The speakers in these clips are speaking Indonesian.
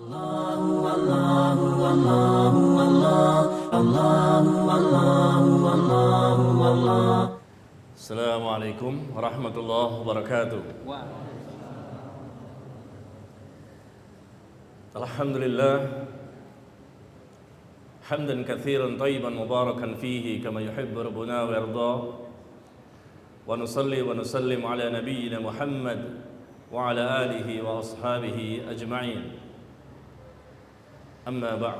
Assalamualaikum warahmatullahi wabarakatuh. Alhamdulillah hamdan katsiran thayyiban mubarakan fihi kama yuhibbu rabbuna wa yarda. Wa nusalli wa nusallim ala nabiyyina Muhammad wa ala alihi wa ashabihi ajma'in. Amma ba'd.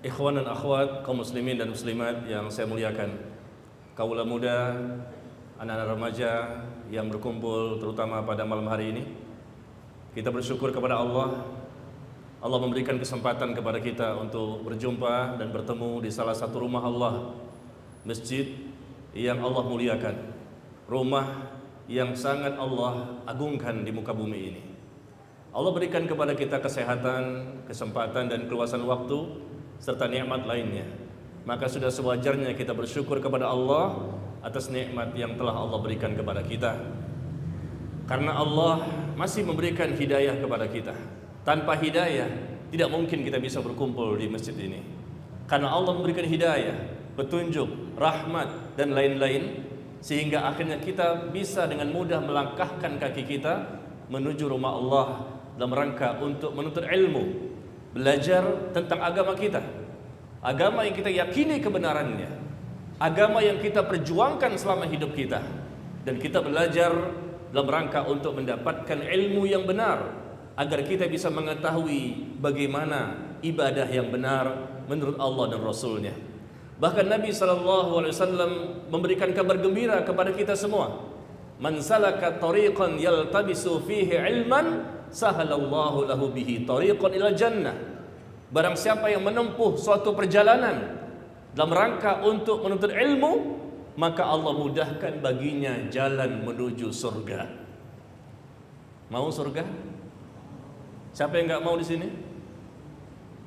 Ikhwan dan akhwat, kaum muslimin dan muslimat yang saya muliakan, kaula muda, anak-anak remaja yang berkumpul terutama pada malam hari ini, kita bersyukur kepada Allah. Allah memberikan kesempatan kepada kita untuk berjumpa dan bertemu di salah satu rumah Allah, masjid yang Allah muliakan, rumah yang sangat Allah agungkan di muka bumi ini. Allah berikan kepada kita kesehatan, kesempatan dan keluasan waktu serta nikmat lainnya. Maka sudah sewajarnya kita bersyukur kepada Allah atas nikmat yang telah Allah berikan kepada kita. Karena Allah masih memberikan hidayah kepada kita. Tanpa hidayah tidak mungkin kita bisa berkumpul di masjid ini. Karena Allah memberikan hidayah, petunjuk, rahmat dan lain-lain, sehingga akhirnya kita bisa dengan mudah melangkahkan kaki kita menuju rumah Allah dalam rangka untuk menuntut ilmu, belajar tentang agama kita, agama yang kita yakini kebenarannya, agama yang kita perjuangkan selama hidup kita, dan kita belajar dalam rangka untuk mendapatkan ilmu yang benar agar kita bisa mengetahui bagaimana ibadah yang benar menurut Allah dan Rasulnya. Bahkan Nabi SAW memberikan kabar gembira kepada kita semua, man salaka tariqan yaltabisu fihi ilman sahalallahu lahu bihi tariqan ila jannah. Barang siapa yang menempuh suatu perjalanan dalam rangka untuk menuntut ilmu, maka Allah mudahkan baginya jalan menuju surga. Mau surga? Siapa yang enggak mau di sini?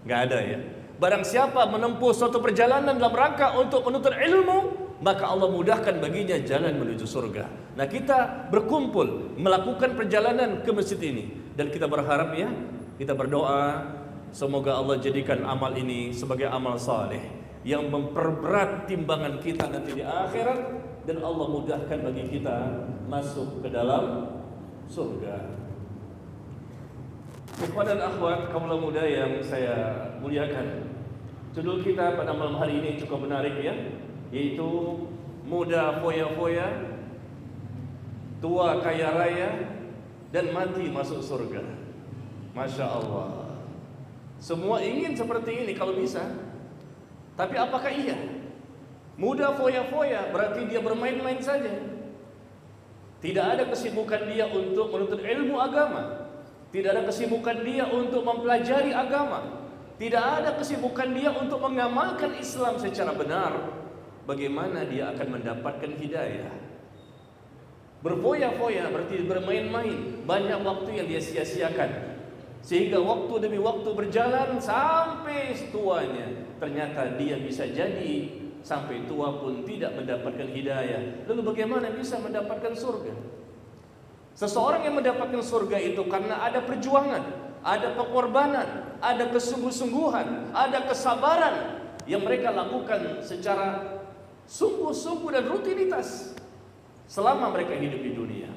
Enggak ada ya. Barang siapa menempuh suatu perjalanan dalam rangka untuk menuntut ilmu, maka Allah mudahkan baginya jalan menuju surga. Nah, kita berkumpul melakukan perjalanan ke masjid ini, dan kita berharap ya, kita berdoa semoga Allah jadikan amal ini sebagai amal saleh yang memperberat timbangan kita nanti di akhirat, dan Allah mudahkan bagi kita masuk ke dalam surga. Ikhwan dan akhwat, kaum muda yang saya muliakan, judul kita pada malam hari ini cukup menarik ya, yaitu muda foya-foya, tua kaya raya, dan mati masuk surga. Masya Allah. Semua ingin seperti ini kalau bisa. Tapi apakah iya? Muda foya-foya berarti dia bermain-main saja. Tidak ada kesibukan dia untuk menuntut ilmu agama. Tidak ada kesibukan dia untuk mempelajari agama. Tidak ada kesibukan dia untuk mengamalkan Islam secara benar. Bagaimana dia akan mendapatkan hidayah? Berfoya-foya berarti bermain-main, banyak waktu yang dia sia-siakan, sehingga waktu demi waktu berjalan sampai tuanya. Ternyata dia bisa jadi sampai tua pun tidak mendapatkan hidayah. Lalu bagaimana bisa mendapatkan surga? Seseorang yang mendapatkan surga itu karena ada perjuangan, ada pengorbanan, ada kesungguh-sungguhan, ada kesabaran yang mereka lakukan secara sungguh-sungguh dan rutinitas selama mereka hidup di dunia.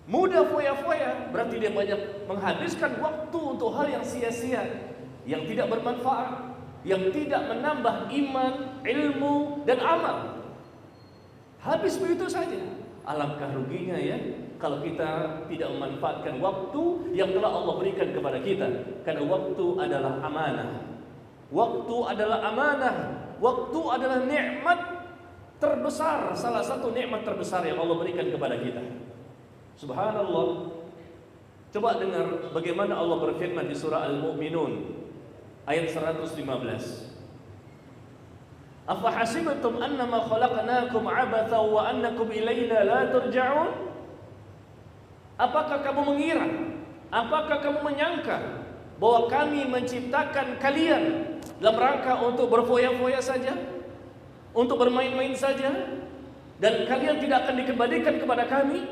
Muda foya-foya berarti dia banyak menghabiskan waktu untuk hal yang sia-sia, yang tidak bermanfaat, yang tidak menambah iman, ilmu, dan amal. Habis begitu saja. Alangkah ruginya ya kalau kita tidak memanfaatkan waktu yang telah Allah berikan kepada kita. Karena waktu adalah amanah. Waktu adalah amanah. Waktu adalah nikmat terbesar, salah satu nikmat terbesar yang Allah berikan kepada kita. Subhanallah. Coba dengar bagaimana Allah berfirman di surah Al-Mu'minun ayat 115. Afa hasibtum annama khalaqnakum abatha wa annakum ilaina la turja'un? Apakah kamu mengira, apakah kamu menyangka bahwa kami menciptakan kalian dalam rangka untuk berfoya-foya saja, untuk bermain-main saja, dan kalian tidak akan dikembalikan kepada kami?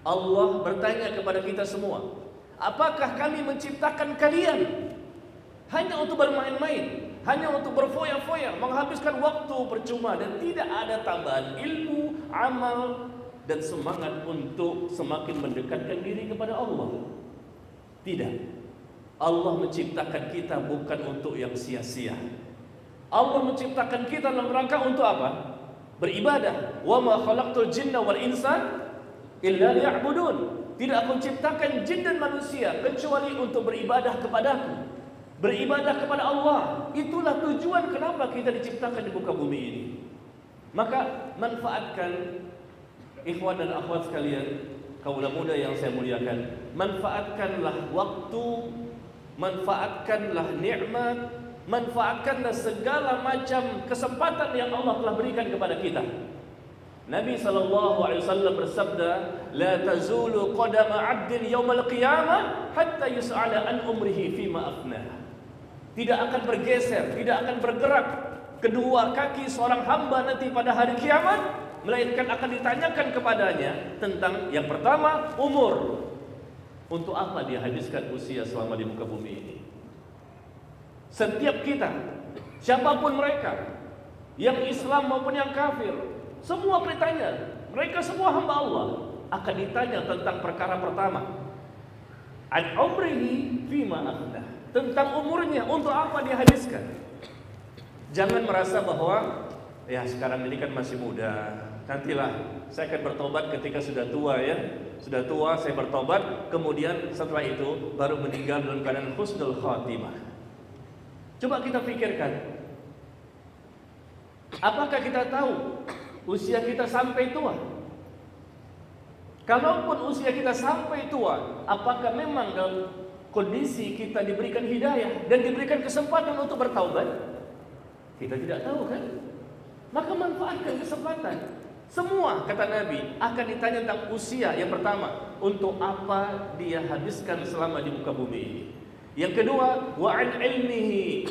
Allah bertanya kepada kita semua, apakah kami menciptakan kalian hanya untuk bermain-main, hanya untuk berfoya-foya, menghabiskan waktu percuma dan tidak ada tambahan ilmu, amal, dan semangat untuk semakin mendekatkan diri kepada Allah? Tidak. Allah menciptakan kita bukan untuk yang sia-sia. Allah menciptakan kita dalam rangka untuk apa? Beribadah. Wa ma khalaqtul jinna wal insa illa liya'budun. Tidak aku ciptakan jin dan manusia kecuali untuk beribadah kepadaku, beribadah kepada Allah. Itulah tujuan kenapa kita diciptakan di muka bumi ini. Maka manfaatkan, ikhwan dan akhwat sekalian, kaula muda yang saya muliakan, manfaatkanlah waktu, manfaatkanlah nikmat, manfaatkanlah segala macam kesempatan yang Allah telah berikan kepada kita. Nabi SAW bersabda, la tazulu qadama 'abdin yaumal qiyamah hatta yus'ala an umrihi fima afnah. Tidak akan bergeser, tidak akan bergerak kedua kaki seorang hamba nanti pada hari kiamat, melainkan akan ditanyakan kepadanya tentang yang pertama, umur. Untuk apa dia habiskan usia selama di muka bumi ini? Setiap kita, siapapun mereka, yang Islam maupun yang kafir, semua bertanya. Mereka semua hamba Allah, akan ditanya tentang perkara pertama, an umrihi fima afnah, tentang umurnya, untuk apa dia habiskan. Jangan merasa bahwa ya sekarang ini kan masih muda, nantilah saya akan bertobat ketika sudah tua ya. Sudah tua saya bertobat, kemudian setelah itu baru meninggal dalam keadaan husnul khatimah. Coba kita pikirkan, apakah kita tahu usia kita sampai tua? Kalaupun usia kita sampai tua, apakah memang dalam kondisi kita diberikan hidayah dan diberikan kesempatan untuk bertaubat? Kita tidak tahu kan? Maka manfaatkan kesempatan. Semua, kata Nabi, akan ditanya tentang usia. Yang pertama, untuk apa dia habiskan selama di muka bumi ini. Yang kedua, wa an ilmihi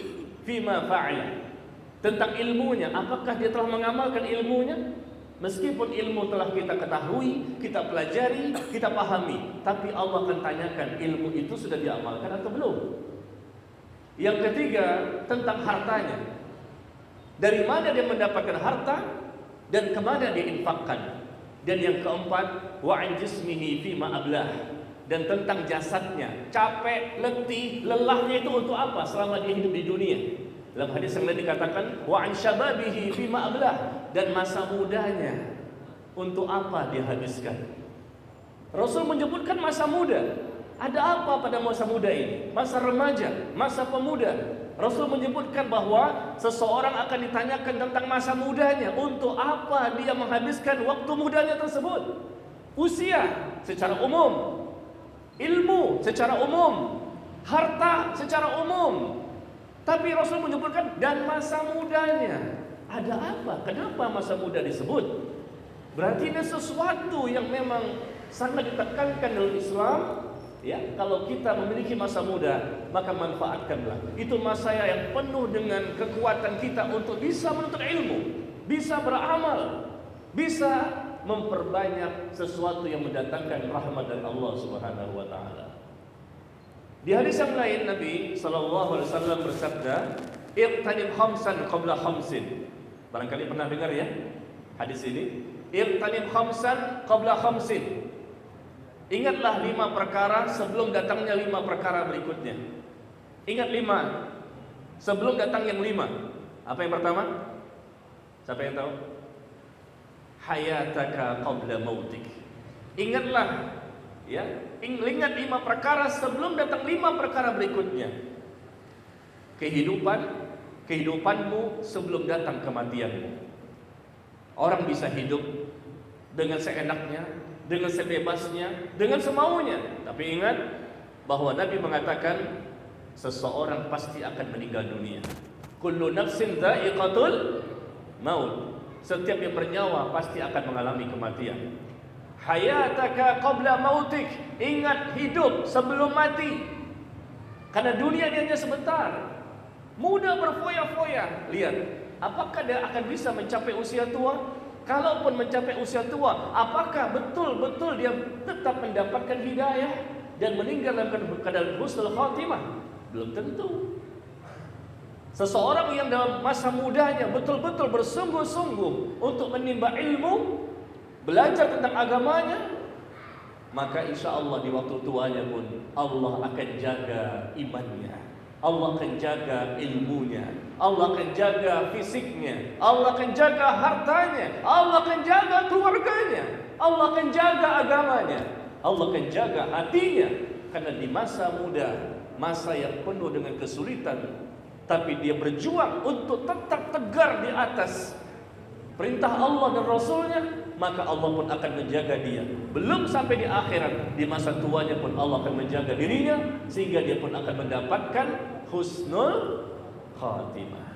fima fa'ala, tentang ilmunya, apakah dia telah mengamalkan ilmunya? Meskipun ilmu telah kita ketahui, kita pelajari, kita pahami, tapi Allah akan tanyakan, ilmu itu sudah diamalkan atau belum? Yang ketiga, tentang hartanya. Dari mana dia mendapatkan harta dan kemana dia infakkan. Dan yang keempat, wa an jismihi fima ablah, dan tentang jasadnya, capek, letih, lelahnya itu untuk apa selama dia hidup di dunia. Dalam hadis yang lain dikatakan, wa an syababihi fima ablah, dan masa mudanya untuk apa dia habiskan. Rasul menyebutkan masa muda. Ada apa pada masa muda ini? Masa remaja, masa pemuda. Rasul menyebutkan bahwa seseorang akan ditanyakan tentang masa mudanya, untuk apa dia menghabiskan waktu mudanya tersebut. Usia secara umum, ilmu secara umum, harta secara umum. Tapi Rasul menyebutkan dan masa mudanya. Ada apa? Kenapa masa muda disebut? Berarti ini sesuatu yang memang sangat ditekankan dalam Islam. Ya, kalau kita memiliki masa muda, maka manfaatkanlah. Itu masa yang penuh dengan kekuatan kita untuk bisa menuntut ilmu, bisa beramal, bisa memperbanyak sesuatu yang mendatangkan rahmat dari Allah Subhanahu wa taala. Di hadis yang lain Nabi sallallahu alaihi wasallam bersabda, "Iqtanim khamsan qabla khamsin." Barangkali pernah dengar ya hadis ini. "Iqtanim khamsan qabla khamsin." Ingatlah 5 perkara sebelum datangnya 5 perkara berikutnya. Ingat 5 sebelum datang yang 5. Apa yang pertama? Siapa yang tahu? Hayataka qabla mautik. Ingatlah, ya, ingat 5 perkara sebelum datang 5 perkara berikutnya. Kehidupanmu sebelum datang kematianmu. Orang bisa hidup dengan seenaknya, dengan sebebasnya, dengan semaunya. Tapi ingat bahwa Nabi mengatakan seseorang pasti akan meninggal dunia. Kullu nafsin dha'iqatul maut. Setiap yang bernyawa pasti akan mengalami kematian. Hayataka qabla mautik. Ingat hidup sebelum mati. Karena dunia ini hanya sebentar. Muda berfoya-foya. Lihat, apakah dia akan bisa mencapai usia tua? kalaupun mencapai usia tua, apakah betul-betul dia tetap mendapatkan hidayah dan meninggal dalam keadaan husnul khatimah? Belum tentu. Seseorang yang dalam masa mudanya betul-betul bersungguh-sungguh untuk menimba ilmu, belajar tentang agamanya, maka insya Allah di waktu tuanya pun Allah akan jaga imannya, Allah akan jaga ilmunya, Allah akan jaga fisiknya, Allah akan jaga hartanya, Allah akan jaga keluarganya, Allah akan jaga agamanya, Allah akan jaga hatinya. Karena di masa muda, masa yang penuh dengan kesulitan, tapi dia berjuang untuk tetap tegar di atas perintah Allah dan Rasulnya, maka Allah pun akan menjaga dia. Belum sampai di akhirat, di masa tuanya pun Allah akan menjaga dirinya, sehingga dia pun akan mendapatkan husnul khatimah.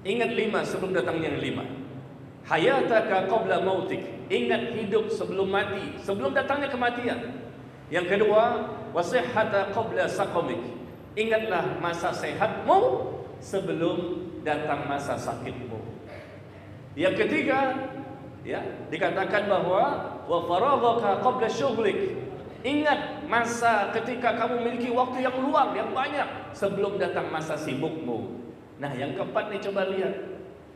Ingat 5 sebelum datangnya yang 5. Hayataka qabla mautik. Ingat hidup sebelum mati, sebelum datangnya kematian. Yang kedua, wasihhata qabla saqamik. Ingatlah masa sehatmu sebelum datang masa sakitmu. Yang ketiga, ya, dikatakan bahwa wa faraghaka qabla syughlik. Ingat masa ketika kamu memiliki waktu yang luang, yang banyak sebelum datang masa sibukmu. Nah, yang keempat nih, coba lihat.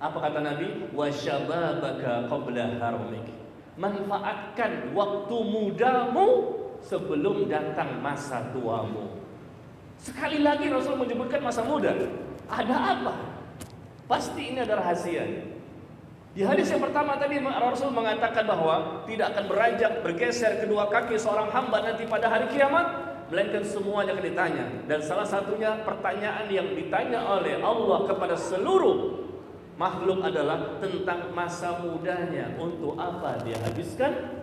Apa kata Nabi? Wa syababaka qabla haramik. Manfaatkan waktu mudamu sebelum datang masa tuamu. Sekali lagi Rasul menyebutkan masa muda. Ada apa? Pasti ini ada rahasia. Di hadis yang pertama tadi Rasul mengatakan bahwa tidak akan beranjak bergeser kedua kaki seorang hamba nanti pada hari kiamat, melainkan semuanya akan ditanya. Dan salah satunya pertanyaan yang ditanya oleh Allah kepada seluruh makhluk adalah tentang masa mudanya, untuk apa dia habiskan.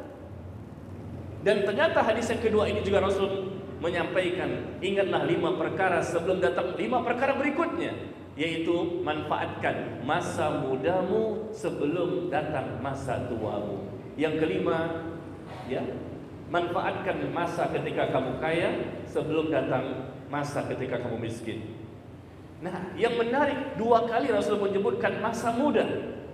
Dan ternyata hadis yang kedua ini juga Rasul menyampaikan, ingatlah 5 perkara sebelum datang 5 perkara berikutnya, yaitu manfaatkan masa mudamu sebelum datang masa tuamu. Yang kelima, ya, manfaatkan masa ketika kamu kaya sebelum datang masa ketika kamu miskin. Nah, yang menarik, 2 kali Rasul menyebutkan masa muda.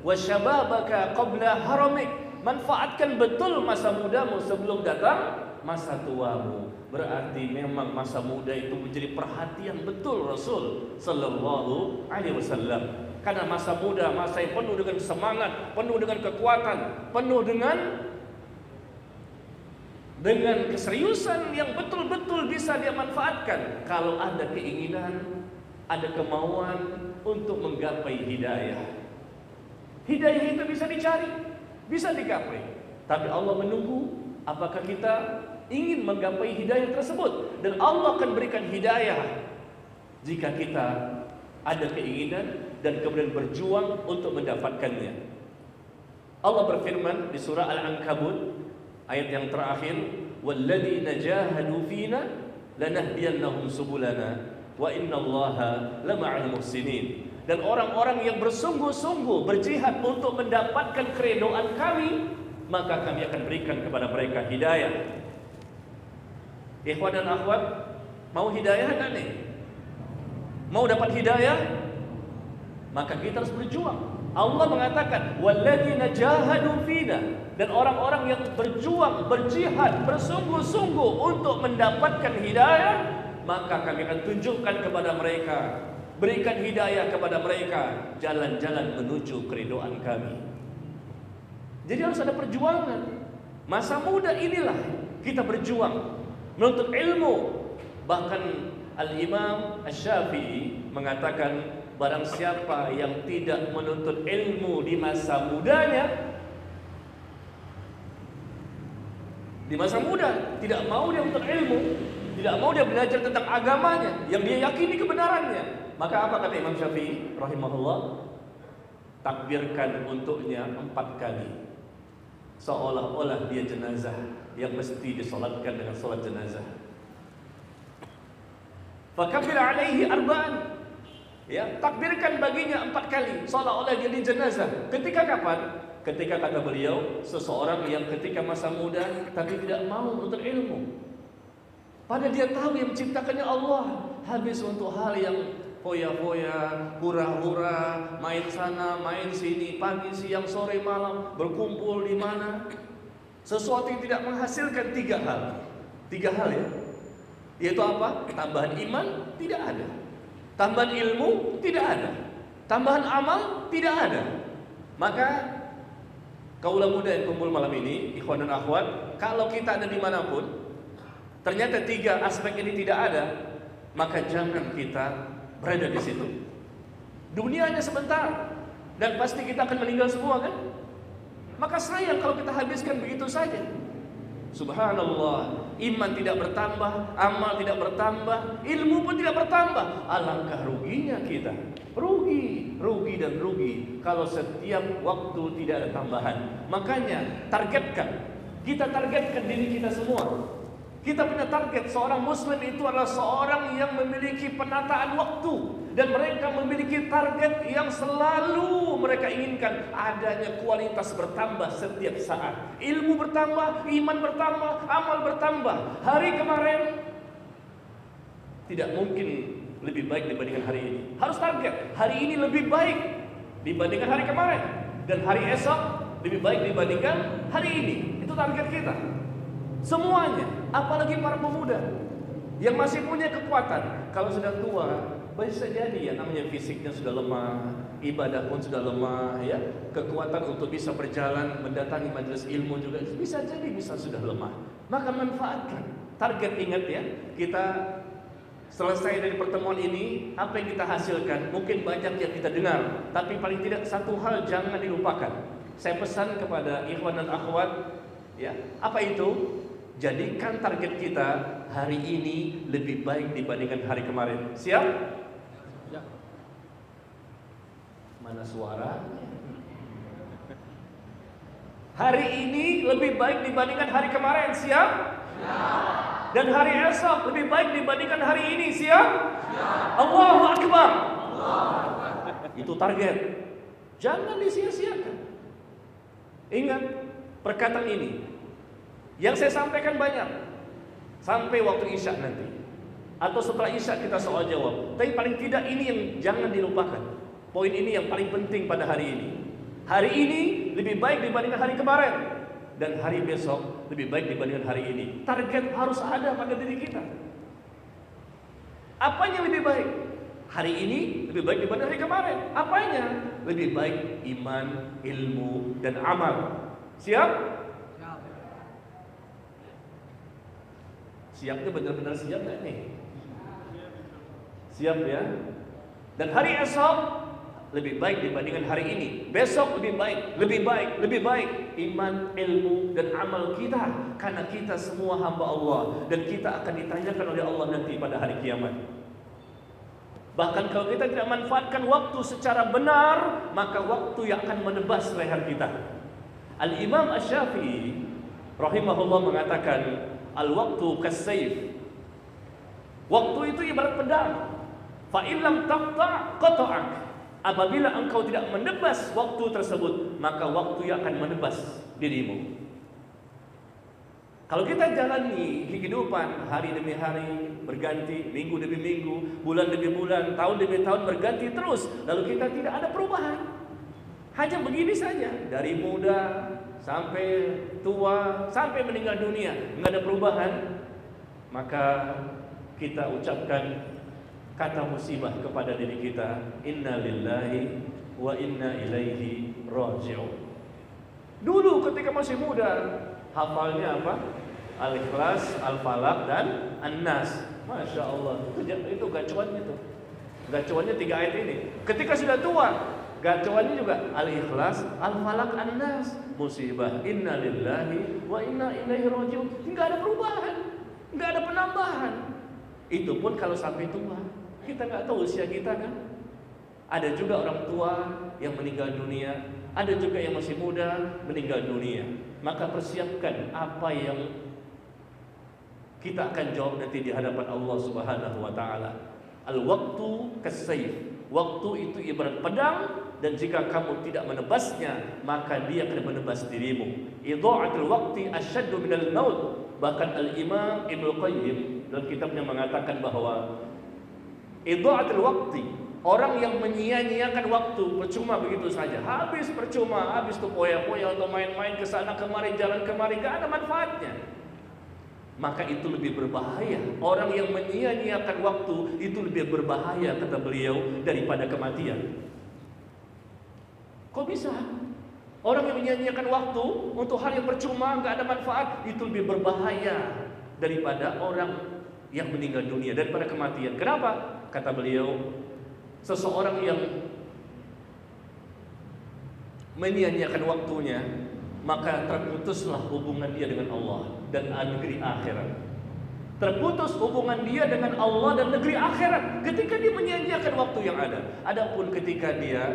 Wa syababaka qabla haramik. Manfaatkan betul masa mudamu sebelum datang masa tuamu. Berarti memang masa muda itu menjadi perhatian betul Rasul sallallahu alaihi wasallam. Karena masa muda, masa yang penuh dengan semangat, penuh dengan kekuatan, penuh dengan keseriusan yang betul-betul bisa dia manfaatkan kalau ada keinginan, ada kemauan untuk menggapai hidayah. Hidayah itu bisa dicari, bisa digapai. Tapi Allah menunggu apakah kita ingin menggapai hidayah tersebut. Dan Allah akan berikan hidayah jika kita ada keinginan dan kemudian berjuang untuk mendapatkannya. Allah berfirman di surah Al-Ankabut ayat yang terakhir, walladzina jahadu fina lanahdiyannahum subulana wa innallaha lama'al muhsinin. Dan orang-orang yang bersungguh-sungguh berjihad untuk mendapatkan keridhaan kami, maka kami akan berikan kepada mereka hidayah. Ikhwan dan akhwat, mau hidayah enggak nih? Mau dapat hidayah? Maka kita harus berjuang. Allah mengatakan walladzina jahadu fina, dan orang-orang yang berjuang, berjihad, bersungguh-sungguh untuk mendapatkan hidayah, maka kami akan tunjukkan kepada mereka, berikan hidayah kepada mereka, jalan-jalan menuju keridhaan kami. Jadi harus ada perjuangan. Masa muda inilah kita berjuang menuntut ilmu. Bahkan Al-Imam Asy-Syafi'i mengatakan, barang siapa yang tidak menuntut ilmu di masa mudanya, di masa muda tidak mau dia menuntut ilmu, tidak mau dia belajar tentang agamanya yang dia yakini kebenarannya, maka apa kata Imam Syafi'i rahimahullah? Takbirkan untuknya 4 kali, seolah-olah dia jenazah yang mesti disolatkan dengan solat jenazah. Fakabbir alaihi arba'an, ya, takbirkan baginya 4 kali, seolah-olah dia di jenazah. Ketika kapan? Ketika kata beliau, seseorang yang ketika masa muda tapi tidak mau menuntut ilmu, padahal dia tahu yang menciptakannya Allah, habis untuk hal yang foya-foya, hura-hura, main sana, main sini, pagi, siang, sore, malam, berkumpul di mana. Sesuatu yang tidak menghasilkan tiga hal ya. Yaitu apa? Tambahan iman tidak ada, tambahan ilmu tidak ada, tambahan amal tidak ada. Maka kaulah muda yang kumpul malam ini, ikhwan dan akhwat, kalau kita ada dimanapun, ternyata tiga aspek ini tidak ada, maka jangan kita berada di situ. Dunia hanya sebentar, dan pasti kita akan meninggal semua kan? Maka sayang kalau kita habiskan begitu saja. Subhanallah, iman tidak bertambah, amal tidak bertambah, ilmu pun tidak bertambah. Alangkah ruginya kita. Rugi dan rugi kalau setiap waktu tidak ada tambahan. Makanya kita targetkan diri kita semua. Kita punya target, seorang muslim itu adalah seorang yang memiliki penataan waktu, dan mereka memiliki target yang selalu mereka inginkan, adanya kualitas bertambah setiap saat. Ilmu bertambah, iman bertambah, amal bertambah. Hari kemarin tidak mungkin lebih baik dibandingkan hari ini. Harus target, hari ini lebih baik dibandingkan hari kemarin, dan hari esok lebih baik dibandingkan hari ini. Itu target kita. Semuanya, apalagi para pemuda yang masih punya kekuatan. Kalau sudah tua, bisa jadi ya namanya fisiknya sudah lemah, ibadah pun sudah lemah ya. Kekuatan untuk bisa berjalan mendatangi majelis ilmu juga bisa jadi sudah lemah. Maka manfaatkan. Target, ingat ya, kita selesai dari pertemuan ini, apa yang kita hasilkan? Mungkin banyak yang kita dengar, tapi paling tidak satu hal jangan dilupakan. Saya pesan kepada ikhwan dan akhwat, ya, apa itu? Jadikan target kita hari ini lebih baik dibandingkan hari kemarin. Siap? Ya. Mana suara? Hari ini lebih baik dibandingkan hari kemarin. Siap? Ya. Dan hari esok lebih baik dibandingkan hari ini. Siap? Ya. Allahu Akbar. Itu target. Jangan disia-siakan. Ingat perkataan ini. Yang saya sampaikan banyak sampai waktu Isya nanti, atau setelah Isya kita soal jawab. Tapi paling tidak ini yang jangan dilupakan. Poin ini yang paling penting pada hari ini. Hari ini lebih baik dibandingkan hari kemarin, dan hari besok lebih baik dibandingkan hari ini. Target harus ada pada diri kita. Apanya lebih baik? Hari ini lebih baik dibanding hari kemarin. Apanya? Lebih baik iman, ilmu, dan amal. Siap? Siapnya benar-benar siap nggak nih? Siap ya. Dan hari esok lebih baik dibandingkan hari ini. Besok lebih baik iman, ilmu, dan amal kita. Karena kita semua hamba Allah, dan kita akan ditanyakan oleh Allah nanti pada hari kiamat. Bahkan kalau kita tidak manfaatkan waktu secara benar, maka waktu yang akan menebas leher kita. Al-Imam Asy-Syafi'i rahimahullah mengatakan, al-waktu kas-sayf. Waktu itu ibarat pedang. Fa in lam taqta' qata'ak. Apabila engkau tidak menebas waktu tersebut, maka waktu yang akan menebas dirimu. Kalau kita jalani kehidupan hari demi hari berganti, minggu demi minggu, bulan demi bulan, tahun demi tahun berganti terus, lalu kita tidak ada perubahan. Hanya begini saja, dari muda sampai tua, sampai meninggal dunia, enggak ada perubahan. Maka kita ucapkan kata musibah kepada diri kita, inna lillahi wa inna ilaihi raji'un. Dulu ketika masih muda, hafalnya apa? Al-Ikhlas, Al-Falaq, dan An-Nas. Masya Allah, itu gacuannya tuh. Gacuannya 3 ayat ini. Ketika sudah tua, gacuannya juga Al-Ikhlas, Al-Falaq, An-Nas. Musibah, inna lillahi wa inna ilaihi raji'un. Enggak ada perubahan, enggak ada penambahan. Itu pun kalau sampai tua. Kita enggak tahu usia kita kan. Ada juga orang tua yang meninggal dunia, ada juga yang masih muda meninggal dunia. Maka persiapkan apa yang kita akan jawab nanti di hadapan Allah Subhanahu wa taala. Al-waqtu kas-sayf. Waktu itu ibarat pedang, dan jika kamu tidak menebasnya, maka dia akan menebas dirimu. Idha'atul waqti asyaddu minal maut. Bahkan Al-Imam Ibnu Qayyim dalam kitabnya mengatakan bahwa Idha'atul waqti, orang yang menyia-nyiakan waktu percuma begitu saja, habis percuma, habis tuh poya-poya untuk main-main ke sana kemari, jalan kemari, gak ada manfaatnya. Maka itu lebih berbahaya. Orang yang menyia-nyiakan waktu itu lebih berbahaya, kata beliau, daripada kematian. Kok bisa? Orang yang menyia-nyiakan waktu untuk hal yang percuma, gak ada manfaat, itu lebih berbahaya daripada orang yang meninggal dunia, daripada kematian. Kenapa? Kata beliau, seseorang yang menyia-nyiakan waktunya, maka terputuslah hubungan dia dengan Allah dan negeri akhirat. Terputus hubungan dia dengan Allah dan negeri akhirat ketika dia menyia-nyiakan waktu yang ada. Adapun ketika dia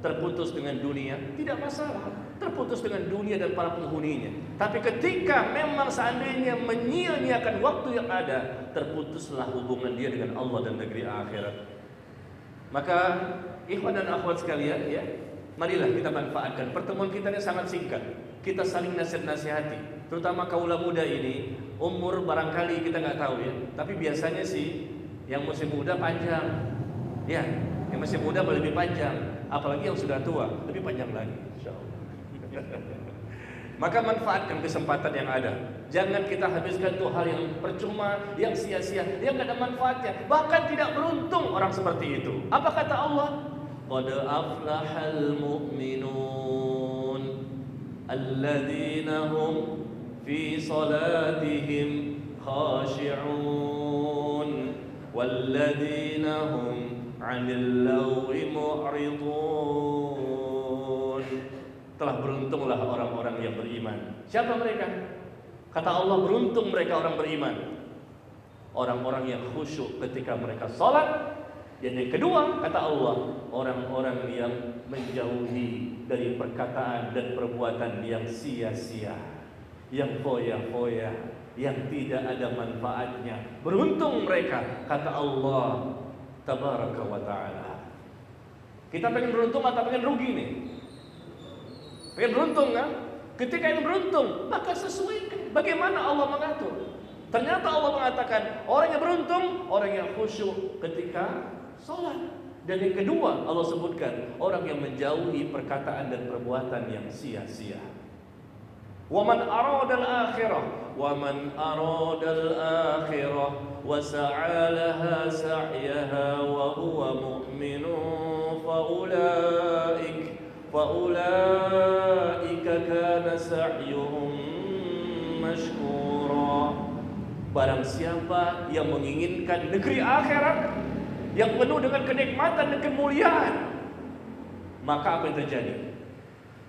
terputus dengan dunia, tidak masalah. Terputus dengan dunia dan para penghuninya. Tapi ketika memang seandainya menyia-nyiakan waktu yang ada, terputuslah hubungan dia dengan Allah dan negeri akhirat. Maka ikhwan dan akhwat sekalian, ya, marilah kita manfaatkan. Pertemuan kita ini sangat singkat. Kita saling nasihat-nasihati. Terutama kaula muda ini, umur barangkali kita nggak tahu ya. Tapi biasanya sih yang masih muda panjang. Ya, yang masih muda lebih panjang. Apalagi yang sudah tua, lebih panjang lagi, insyaallah. Maka manfaatkan kesempatan yang ada. Jangan kita habiskan tuh hal yang percuma, yang sia-sia, yang tidak ada manfaatnya. Bahkan tidak beruntung orang seperti itu. Apa kata Allah? Qad aflahal mu'minun alladzina hum fi salatihim khashi'un walladzina hum 'anil lagwi mu'ridun. Telah beruntunglah orang-orang yang beriman. Siapa mereka? Kata Allah, beruntung mereka orang beriman. Orang-orang yang khusyuk ketika mereka salat. Dan yang kedua, kata Allah, orang-orang yang menjauhi dari perkataan dan perbuatan yang sia-sia, yang foya-foya, yang tidak ada manfaatnya. Beruntung mereka, kata Allah tabaraka wa ta'ala. Kita pengen beruntung atau pengen rugi nih? Pengen beruntung kan? Ketika itu beruntung, maka sesuaikan bagaimana Allah mengatur. Ternyata Allah mengatakan orang yang beruntung, orang yang khusyuk ketika sholat. Dan yang kedua Allah sebutkan orang yang menjauhi perkataan dan perbuatan yang sia-sia. وَمَنْ أَرَادَ الْآخِرَةَ وَمَنْ أَرَادَ الْآخِرَةَ وَسَعَى لَهَا سَعْيَهَا وَهُوَ مُؤْمِنٌ فَأُولَئِكَ كَانَ سَعْيُهُمْ مَشْكُورًا. Barang siapa yang menginginkan negeri akhirat yang penuh dengan kenikmatan dan kemuliaan, maka apa yang terjadi?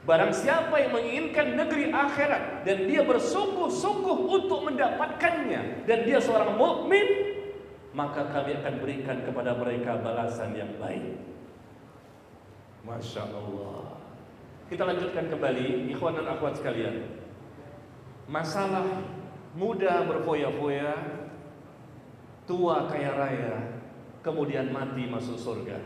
Barang siapa yang menginginkan negeri akhirat dan dia bersungguh-sungguh untuk mendapatkannya dan dia seorang mukmin, maka kami akan berikan kepada mereka balasan yang baik. Masya Allah. Kita lanjutkan kembali, ikhwan dan akhwat sekalian. Masalah muda berfoya-foya, tua kaya raya, kemudian mati masuk surga.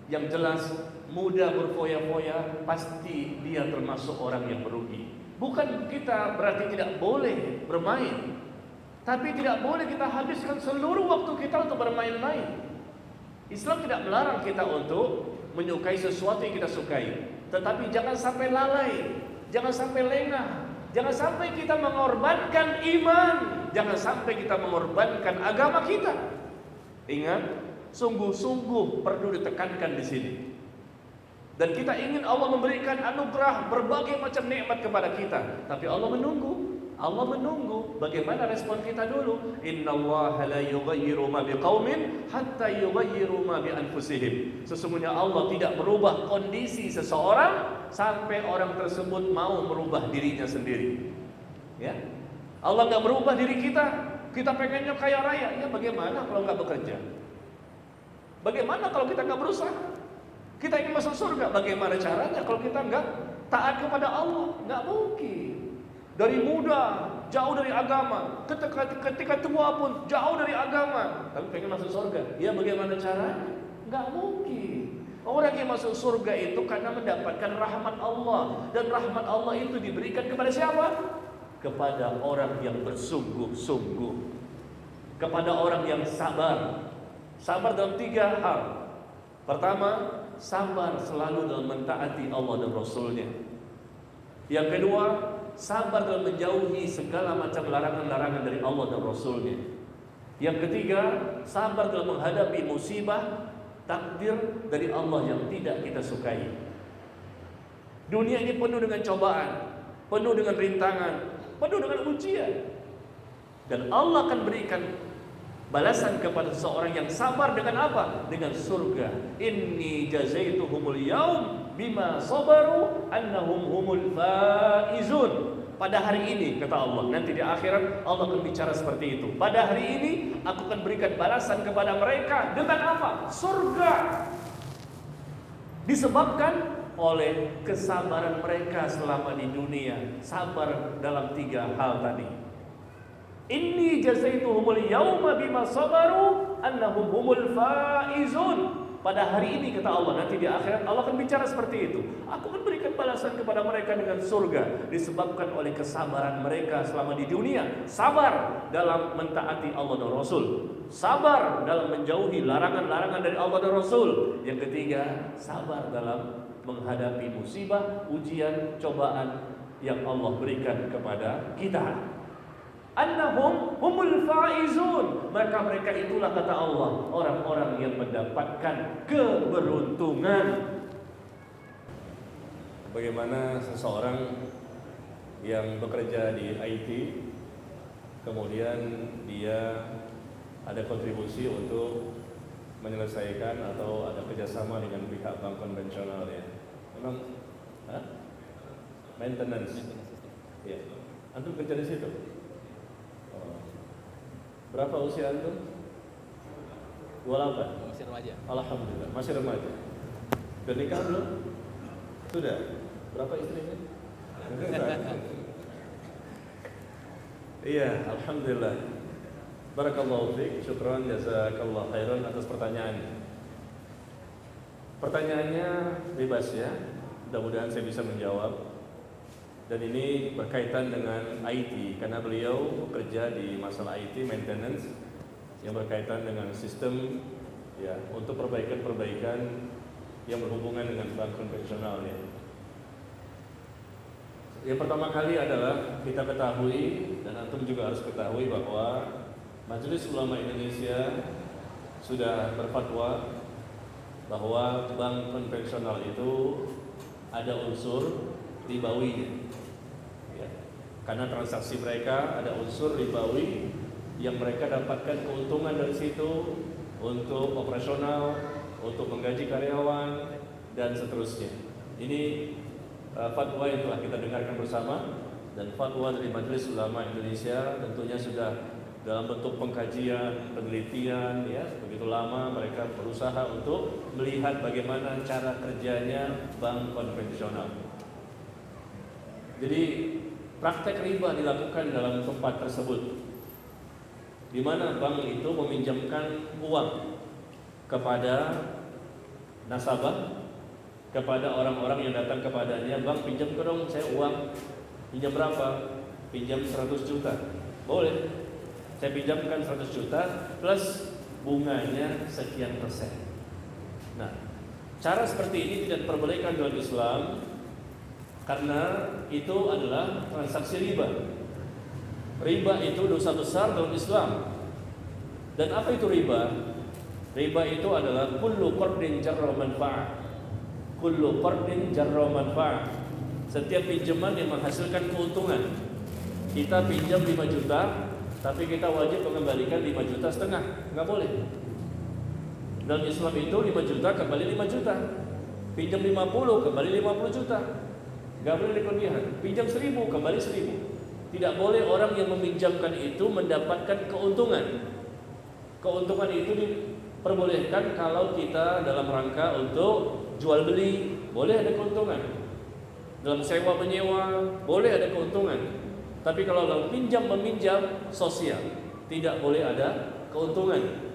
Yang jelas, muda berfoya-foya pasti dia termasuk orang yang merugi. Bukan kita berarti tidak boleh bermain, tapi tidak boleh kita habiskan seluruh waktu kita untuk bermain-main. Islam tidak melarang kita untuk menyukai sesuatu yang kita sukai, tetapi jangan sampai lalai, jangan sampai lengah, jangan sampai kita mengorbankan iman, jangan sampai kita mengorbankan agama kita. Ingat, sungguh-sungguh perlu ditekankan di sini. Dan kita ingin Allah memberikan anugerah berbagai macam nikmat kepada kita, tapi Allah menunggu. Allah menunggu bagaimana respon kita dulu. Innallaha la yughayyiru ma biqaumin hatta yughayyiru ma bi anfusihim. Sesungguhnya Allah tidak merubah kondisi seseorang sampai orang tersebut mau merubah dirinya sendiri. Ya. Allah enggak merubah diri kita. Kita pengennya kaya raya. Ya bagaimana kalau enggak bekerja? Bagaimana kalau kita enggak berusaha? Kita ingin masuk surga, bagaimana caranya kalau kita enggak taat kepada Allah? Enggak mungkin. Dari muda jauh dari agama, ketika tua pun jauh dari agama, tapi pengen masuk surga. Ya bagaimana caranya? Enggak mungkin. Orang yang masuk surga itu karena mendapatkan rahmat Allah, dan rahmat Allah itu diberikan kepada siapa? Kepada orang yang bersungguh-sungguh, kepada orang yang sabar, Sabar dalam 3 hal. Pertama, sabar selalu dalam mentaati Allah dan Rasulnya. Yang kedua, sabar dalam menjauhi segala macam larangan-larangan dari Allah dan Rasulnya. Yang ketiga, sabar dalam menghadapi musibah, takdir dari Allah yang tidak kita sukai. Dunia ini penuh dengan cobaan, penuh dengan rintangan, penuh dengan ujian. Dan Allah akan berikan balasan kepada seseorang yang sabar dengan apa? Dengan surga. Inni jazaituhumul yaum bima sabaru annahum humul faizun. Pada hari ini, kata Allah, nanti di akhirat Allah akan bicara seperti itu. Pada hari ini aku akan berikan balasan kepada mereka dengan apa? Surga. Disebabkan oleh kesabaran mereka selama di dunia. Sabar dalam 3 hal tadi. Inni jazaituhumul yauma bima sabaru annahum humul faizun. Pada hari ini, kata Allah, nanti di akhirat Allah akan bicara seperti itu. Aku akan berikan balasan kepada mereka dengan surga, disebabkan oleh kesabaran mereka selama di dunia. Sabar dalam mentaati Allah dan Rasul, sabar dalam menjauhi larangan-larangan dari Allah dan Rasul. Yang ketiga, sabar dalam menghadapi musibah, ujian, cobaan yang Allah berikan kepada kita. Annahum humul faizun. Mereka itulah, kata Allah, orang-orang yang mendapatkan keberuntungan. Bagaimana seseorang yang bekerja di IT, kemudian dia ada kontribusi untuk menyelesaikan atau ada kerjasama dengan pihak bank konvensional ya. Memang maintenance. Ya. Antum kerja di situ? Berapa usia antum? 28. Masih remaja. Alhamdulillah, masih remaja. Sudah nikah belum? Sudah. Berapa istrinya? Iya, alhamdulillah. Barakallahu fiik, syukran jazakallahu khairan atas pertanyaannya. Pertanyaannya bebas ya. Mudah-mudahan saya bisa menjawab. Dan ini berkaitan dengan IT karena beliau bekerja di masalah IT maintenance yang berkaitan dengan sistem ya untuk perbaikan-perbaikan yang berhubungan dengan bank konvensional ya. Yang pertama kali adalah kita ketahui dan antum juga harus ketahui bahwa Majelis Ulama Indonesia sudah berfatwa bahwa bank konvensional itu ada unsur ribawinya ya. Karena transaksi mereka ada unsur ribawi yang mereka dapatkan keuntungan dari situ untuk operasional, untuk menggaji karyawan dan seterusnya. Ini fatwa yang telah kita dengarkan bersama, dan fatwa dari Majelis Ulama Indonesia tentunya sudah dalam bentuk pengkajian, penelitian ya, begitu lama mereka berusaha untuk melihat bagaimana cara kerjanya bank konvensional. Jadi praktek riba dilakukan dalam tempat tersebut, di mana bank itu meminjamkan uang kepada nasabah, kepada orang-orang yang datang kepadanya. Bang, pinjam ke dong saya uang. Pinjam berapa? Pinjam 100 juta. Boleh. Saya pinjamkan 100 juta plus bunganya sekian persen. Nah, cara seperti ini tidak diperbolehkan dalam Islam, karena itu adalah transaksi riba. Riba itu dosa besar dalam Islam. Dan apa itu riba? Riba itu adalah kullu qardin jarra manfa'ah. Kullu qardin jarra manfa'ah. Setiap pinjaman yang menghasilkan keuntungan. Kita pinjam 5 juta, tapi kita wajib mengembalikan 5,5 juta. Enggak boleh. Dalam Islam itu 5 juta kembali 5 juta. Pinjam 50 kembali 50 juta. Enggak boleh kelebihan. Pinjam 1.000 kembali 1.000. Tidak boleh orang yang meminjamkan itu mendapatkan keuntungan. Keuntungan itu diperbolehkan kalau kita dalam rangka untuk jual beli, boleh ada keuntungan. Dalam sewa menyewa, boleh ada keuntungan. Tapi kalau dalam pinjam meminjam sosial, tidak boleh ada keuntungan.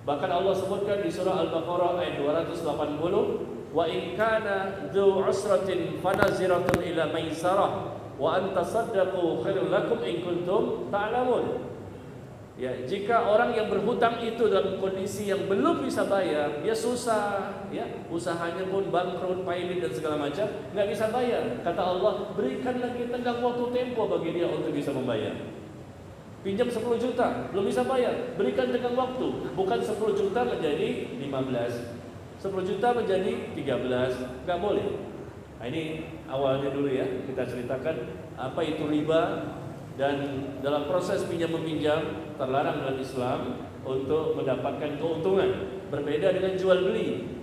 Bahkan Allah sebutkan di surah Al-Baqarah ayat 280, wa in kana dzu usratin fanaziratun ila maisarah wa an tasaddaqu khairul lakum in kuntum ta'lamun. Ya, jika orang yang berhutang itu dalam kondisi yang belum bisa bayar, dia susah, ya, usahanya pun bangkrut, pailit dan segala macam, nggak bisa bayar. Kata Allah, berikan lagi tenggang waktu tempo bagi dia untuk bisa membayar. Pinjam 10 juta, belum bisa bayar, berikan tenggang waktu. Bukan 10 juta menjadi 15, 10 juta menjadi 13, nggak boleh. Nah, ini awalnya dulu ya, kita ceritakan apa itu riba. Dan dalam proses pinjam meminjam terlarang dalam Islam untuk mendapatkan keuntungan. Berbeda dengan jual beli.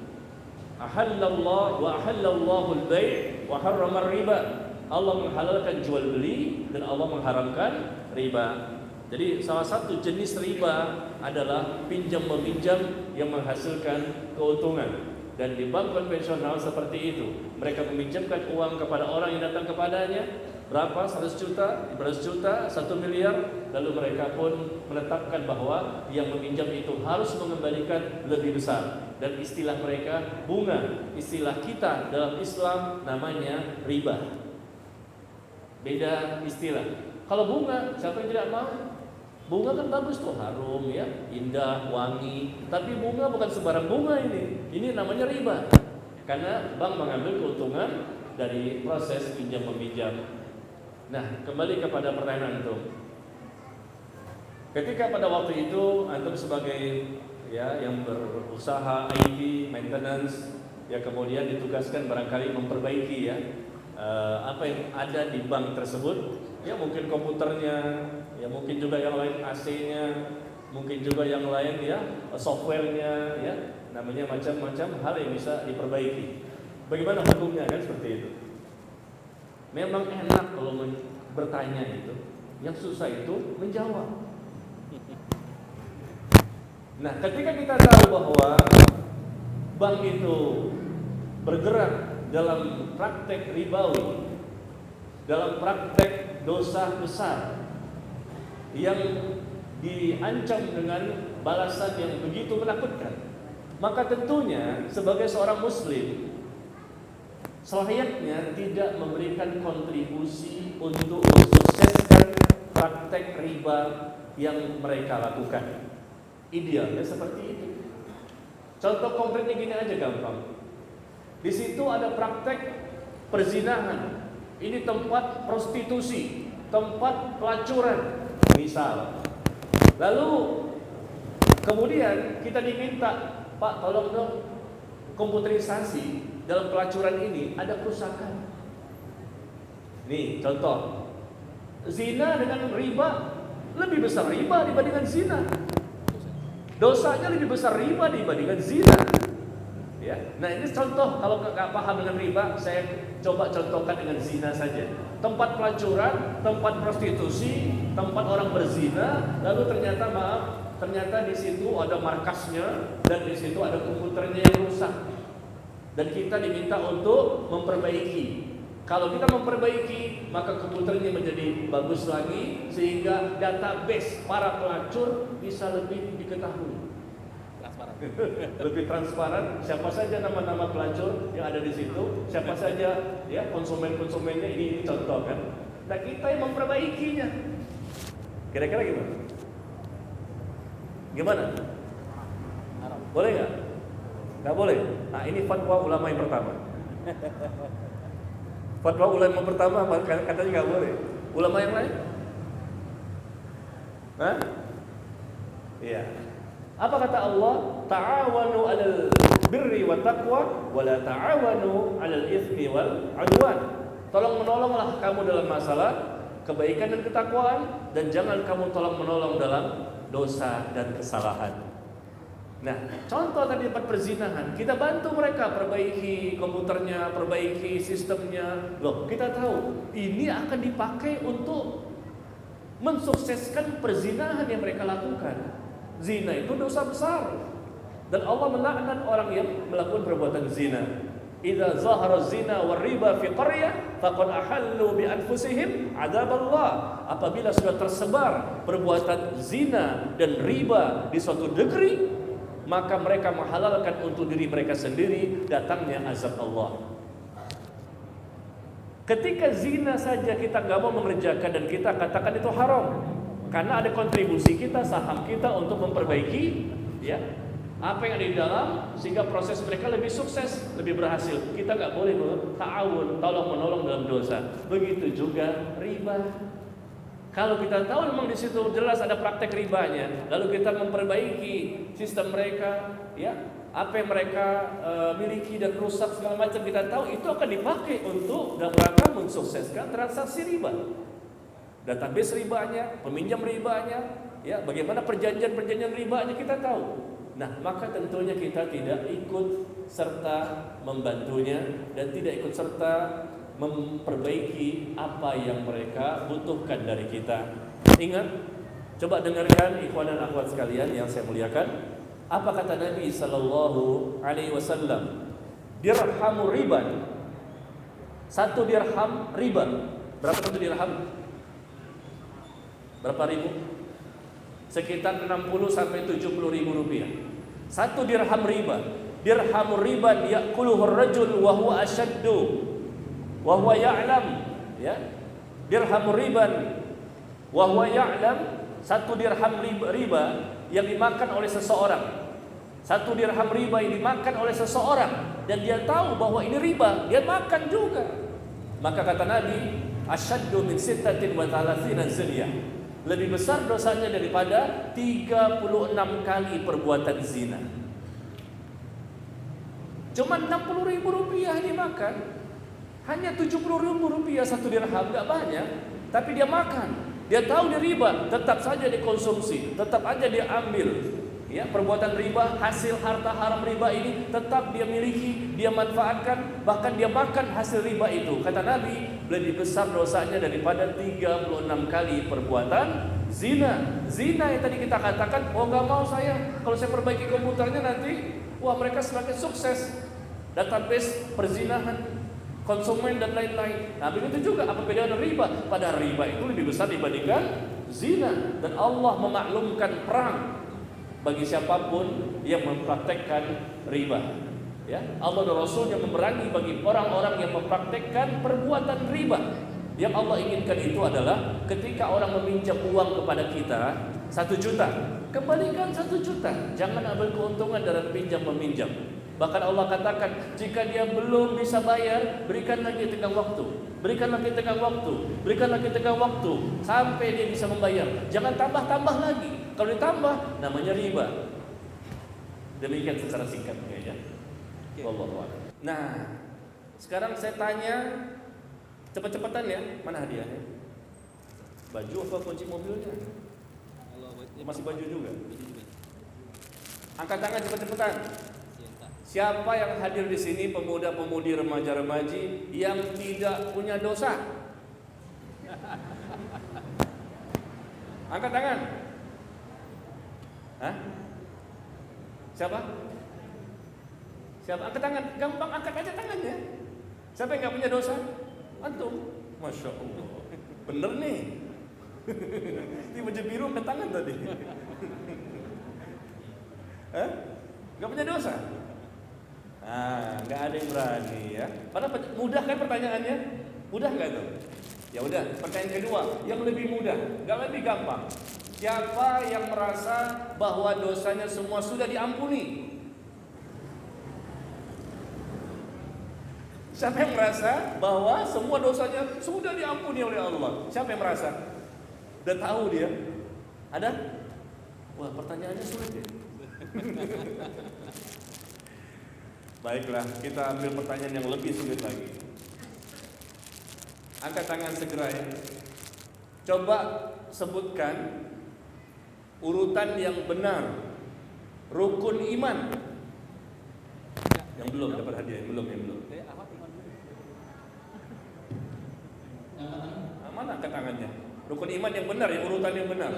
Ahallallah wa ahallallahu al-bai' wa harrama riba. Allah menghalalkan jual beli dan Allah mengharamkan riba. Jadi salah satu jenis riba adalah pinjam meminjam yang menghasilkan keuntungan. Dan di bank konvensional seperti itu, mereka meminjamkan uang kepada orang yang datang kepadanya. Berapa? 100 juta, 15 juta, 1 miliar. Lalu mereka pun menetapkan bahwa yang meminjam itu harus mengembalikan lebih besar. Dan istilah mereka bunga. Istilah kita dalam Islam namanya riba. Beda istilah. Kalau bunga, siapa yang tidak mau? Bunga kan bagus tuh, harum ya, indah, wangi. Tapi bunga bukan sembarang bunga ini. Ini namanya riba. Karena bank mengambil keuntungan dari proses pinjam meminjam. Nah, kembali kepada pertanyaan antum. Ketika pada waktu itu antum sebagai ya yang berusaha IT, maintenance, ya kemudian ditugaskan barangkali memperbaiki ya apa yang ada di bank tersebut, ya mungkin komputernya, ya mungkin juga yang lain AC-nya, mungkin juga yang lain ya softwarenya, ya namanya macam-macam hal yang bisa diperbaiki. Bagaimana hukumnya kan seperti itu? Memang enak kalau bertanya itu, yang susah itu menjawab. Nah, ketika kita tahu bahwa bank itu bergerak dalam praktek ribawi, dalam praktek dosa besar yang diancam dengan balasan yang begitu menakutkan, maka tentunya sebagai seorang muslim selayaknya tidak memberikan kontribusi untuk mensukseskan praktek riba yang mereka lakukan. Idealnya seperti itu. Contoh konkretnya gini aja gampang. Di situ ada praktek perzinahan. Ini tempat prostitusi, tempat pelacuran, misal. Lalu kemudian kita diminta, Pak tolong dong komputerisasi. Dalam pelacuran ini ada kerusakan. Nih contoh, zina dengan riba, lebih besar riba dibandingkan zina. Dosanya lebih besar riba dibandingkan zina. Ya, nah ini contoh. Kalau nggak paham dengan riba, saya coba contohkan dengan zina saja. Tempat pelacuran, tempat prostitusi, tempat orang berzina, lalu ternyata di situ ada markasnya dan di situ ada komputernya yang rusak. Dan kita diminta untuk memperbaiki. Kalau kita memperbaiki, maka komputernya menjadi bagus lagi sehingga database para pelacur bisa lebih diketahui. Transparan. Lebih transparan. Siapa saja nama-nama pelacur yang ada di situ, siapa saja ya konsumen-konsumennya, ini contoh kan. Nah, kita yang memperbaikinya. Kira-kira gimana? Gimana? Boleh nggak? Nggak boleh. Nah, ini fatwa ulama yang pertama. Fatwa ulama yang pertama katanya nggak boleh. Ulama yang lain? Hah? Iya. Apa kata Allah? Ta'awanu 'alal birri wat taqwa wa la ta'awanu 'alal itsmi wal 'udwan. Tolong menolonglah kamu dalam masalah kebaikan dan ketakwaan, dan jangan kamu tolong menolong dalam dosa dan kesalahan. Nah, contoh tadi tempat perzinahan, kita bantu mereka perbaiki komputernya, perbaiki sistemnya. Loh, kita tahu ini akan dipakai untuk mensukseskan perzinahan yang mereka lakukan. Zina itu dosa besar, dan Allah melaknat orang yang melakukan perbuatan zina. Idza zahara zina war riba fi qaryah faqad ahallu bi anfusihim adzaballah. Apabila sudah tersebar perbuatan zina dan riba di suatu negeri, maka mereka menghalalkan untuk diri mereka sendiri datangnya azab Allah. Ketika zina saja kita nggak mau mengerjakan dan kita katakan itu haram, Karena ada kontribusi kita, saham kita untuk memperbaiki ya apa yang ada di dalam, sehingga proses mereka lebih sukses, lebih berhasil. Kita nggak boleh ta'awun, tolong menolong dalam dosa. Begitu juga riba. Kalau kita tahu memang di situ jelas ada praktek ribanya, lalu kita memperbaiki sistem mereka, ya apa yang mereka miliki dan rusak segala macam, kita tahu itu akan dipakai untuk dalam rangka mensukseskan transaksi riba. Database ribanya, peminjam ribanya, ya bagaimana perjanjian-perjanjian ribanya kita tahu. Nah, maka tentunya kita tidak ikut serta membantunya dan tidak ikut serta memperbaiki apa yang mereka butuhkan dari kita. Ingat, coba dengarkan ikhwan dan akhwat sekalian yang saya muliakan. Apa kata Nabi sallallahu alaihi wasallam? Dirhamu riban. 1 dirham riba. Berapa 1 dirham? Berapa ribu? Sekitar 60 sampai 70 ribu rupiah. 1 dirham riba. Dirhamur riban ya'kuluhu ar-rajul wa huwa ashaddu wa huwa ya'lam, ya. Dirhamur riban wa huwa ya'lam, 1 dirham riba yang dimakan oleh seseorang. 1 dirham riba yang dimakan oleh seseorang dan dia tahu bahwa ini riba, dia makan juga. Maka kata Nabi, asyaddu min 36 zina. Lebih besar dosanya daripada 36 kali perbuatan zina. Cuma 60 ribu rupiah dimakan. Hanya 70 ribu rupiah 1 dirham, gak banyak. Tapi dia makan. Dia tahu dia riba, tetap saja dikonsumsi, tetap aja dia ambil. Ya, perbuatan riba, hasil harta haram riba ini tetap dia miliki, dia manfaatkan, bahkan dia makan hasil riba itu. Kata Nabi, lebih besar dosanya daripada 36 kali perbuatan zina. Zina yang tadi kita katakan, oh gak mau saya, kalau saya perbaiki komputernya nanti, wah mereka semakin sukses. Database perzinahan, konsumen dan lain-lain. Nah begitu juga apa bedanya riba? Pada riba itu lebih besar dibandingkan zina. Dan Allah memaklumkan perang bagi siapapun yang mempraktekkan riba. Ya, Allah dan Rasulnya memerangi bagi orang-orang yang mempraktekkan perbuatan riba. Yang Allah inginkan itu adalah ketika orang meminjam uang kepada kita 1 juta, kembalikan 1 juta. Jangan ambil keuntungan dari pinjam meminjam. Bahkan Allah katakan, jika dia belum bisa bayar, berikan lagi tenggang waktu, berikan lagi tenggang waktu, berikan lagi tenggang waktu sampai dia bisa membayar. Jangan tambah-tambah lagi. Kalau ditambah, namanya riba. Demikian secara singkatnya ya. Wallahu a'lam. Nah, sekarang saya tanya cepat-cepatan ya, mana hadiahnya? Baju apa kunci mobilnya? Masih baju juga. Angkat tangan cepat-cepatan. Siapa yang hadir di sini, pemuda-pemudi, remaja-remaji yang tidak punya dosa? Angkat tangan. Hah? Siapa? Siapa? Angkat tangan. Gampang, angkat aja tangannya. Siapa yang nggak punya dosa? Antum. Masya Allah. Bener nih. Ini baju biru angkat tangan tadi. Hah? Nggak punya dosa? Nah, nggak ada yang berani ya. Padahal mudah kan pertanyaannya? Mudah nggak tuh? Ya udah, pertanyaan kedua yang lebih mudah, nggak lebih gampang. Siapa yang merasa bahwa dosanya semua sudah diampuni? Siapa yang merasa bahwa semua dosanya sudah diampuni oleh Allah? Siapa yang merasa? Udah tahu dia? Ada? Wah, pertanyaannya sulit ya. Baiklah, kita ambil pertanyaan yang lebih sulit lagi. Angkat tangan segera ya. Coba sebutkan urutan yang benar rukun iman. Yang belum dapat hadiah, yang belum. Mana angkat tangannya? Rukun iman yang benar, yang urutan yang benar.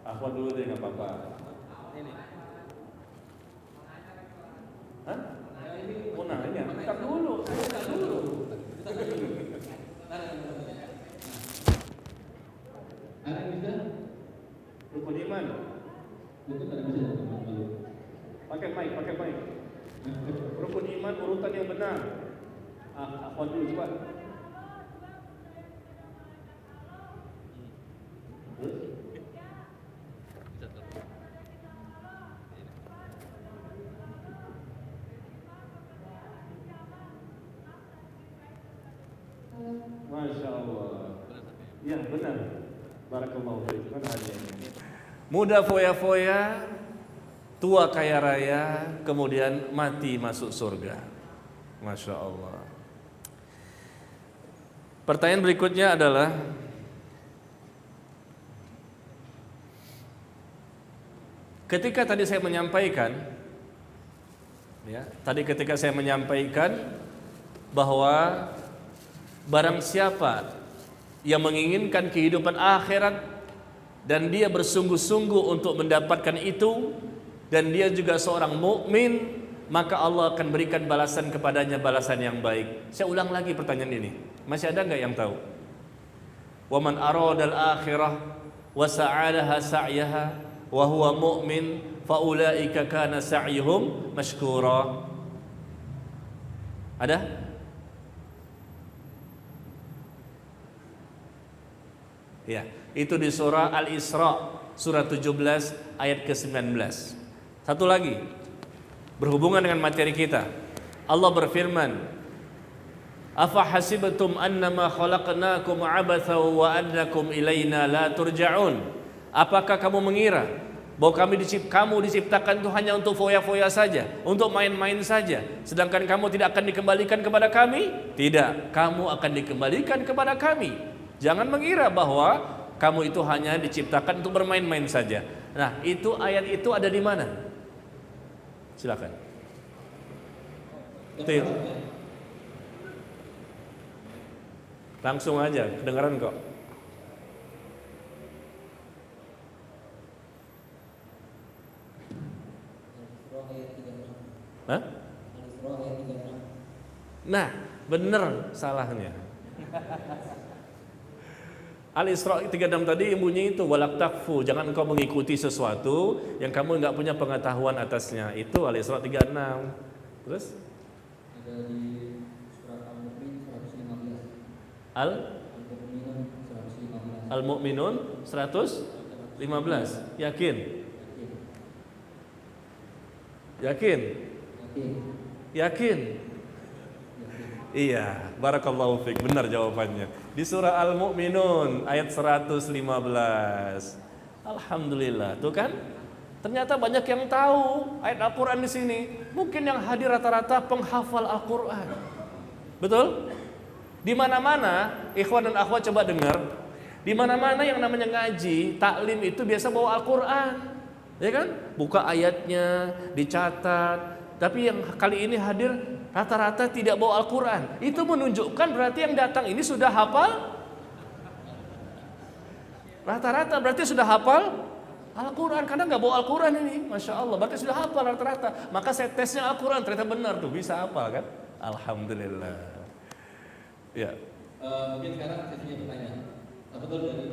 Akhwat dulu deh, nggak apa-apa. Hah? Oh nah ini, bentar dulu. Rukun iman. Pakai mic. Rukun iman urutan yang benar. Akhwat dulu coba. Masya Allah. Ya benar. Barakallahu fiik. Mana hadiahnya? Muda foya-foya, tua kaya raya, kemudian mati masuk surga. Masya Allah. Pertanyaan berikutnya adalah, ketika tadi saya menyampaikan, ketika saya menyampaikan bahwa barang siapa yang menginginkan kehidupan akhirat dan dia bersungguh-sungguh untuk mendapatkan itu, dan dia juga seorang mukmin, maka Allah akan berikan balasan kepadanya, balasan yang baik. Saya ulang lagi pertanyaan ini. Masih ada nggak yang tahu? Wa man aradal akhirah wa sa'alaha sa'yaha wa huwa mu'min fa ulaika kana sa'yuhum mashkura. Ada? Ya, itu di surah Al-Isra, surah 17 ayat ke-19. Satu lagi, berhubungan dengan materi kita. Allah berfirman, "Afa hasibtum annama khalaqnakum abatha wa annakum ilaina la turja'un?" Apakah kamu mengira bahwa kamu diciptakan itu hanya untuk foya-foya saja, untuk main-main saja, sedangkan kamu tidak akan dikembalikan kepada kami? Tidak, kamu akan dikembalikan kepada kami. Jangan mengira bahwa kamu itu hanya diciptakan untuk bermain-main saja. Nah, itu ayat itu ada di mana? Silakan. Til. Langsung aja, kedengaran kok. Hah? Nah, bener salahnya. Al-Isra 36 tadi bunyi itu walak takfu, jangan engkau mengikuti sesuatu yang kamu enggak punya pengetahuan atasnya. Itu Al-Isra 36. Terus? Ada di surat Al-Mu'min 115. Al-Mu'minun 115. Yakin? Yakin? Yakin? Iya, barakallahu fiik. Benar jawabannya. Di surah Al-Mu'minun ayat 115. Alhamdulillah, tuh kan? Ternyata banyak yang tahu ayat Al-Qur'an di sini. Mungkin yang hadir rata-rata penghafal Al-Qur'an. Betul? Di mana-mana, ikhwan dan akhwat coba dengar. Di mana-mana yang namanya ngaji, taklim itu biasa bawa Al-Qur'an. Ya kan? Buka ayatnya, dicatat. Tapi yang kali ini hadir rata-rata tidak bawa Al-Quran. Itu menunjukkan berarti yang datang ini sudah hafal. Rata-rata berarti sudah hafal Al-Quran. Karena nggak bawa Al-Quran ini, Masya Allah. Berarti sudah hafal rata-rata. Maka saya tesnya Al-Quran, ternyata benar tuh, bisa hafal kan? Alhamdulillah. Ya. Mungkin sekarang sesinya pertanyaan. Betul dari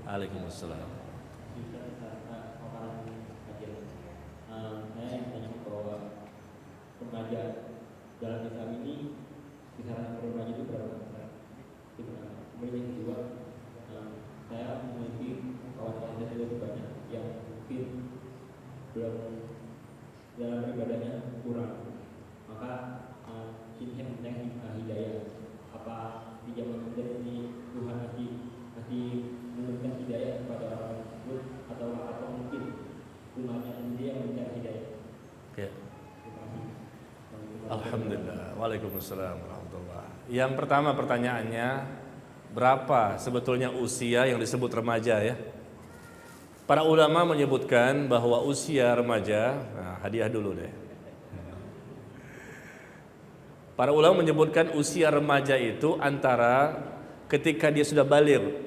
Waalaikumsalam. Saya yang tanya bahwa remaja dalam Islam ini kisaran remaja itu berapa? Kemudian yang kedua, saya memiliki kawan-kawan saya juga banyak yang mungkin belum dalam beribadahnya kurang, maka ini yang penting hidayah. Apa di zaman modern ini Tuhan masih memberikan hidayah kepada orang tersebut atau mungkin umatnya sendiri yang mencari hidayah? Ya. Alhamdulillah. Waalaikumsalam warahmatullahi. Yang pertama pertanyaannya, berapa sebetulnya usia yang disebut remaja ya? Para ulama menyebutkan bahwa usia remaja, nah hadiah dulu deh. Para ulama menyebutkan usia remaja itu antara ketika dia sudah baligh.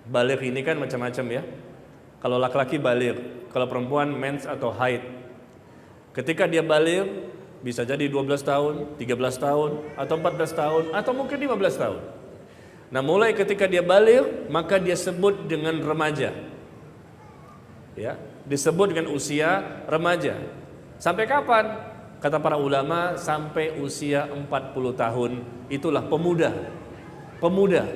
Baligh ini kan macam-macam ya. Kalau laki-laki baligh, kalau perempuan mens atau haid. Ketika dia baligh bisa jadi 12 tahun, 13 tahun, atau 14 tahun, atau mungkin 15 tahun. Nah, mulai ketika dia baligh, maka dia sebut dengan remaja. Ya, disebut dengan usia remaja. Sampai kapan? Kata para ulama, sampai usia 40 tahun itulah pemuda. Pemuda.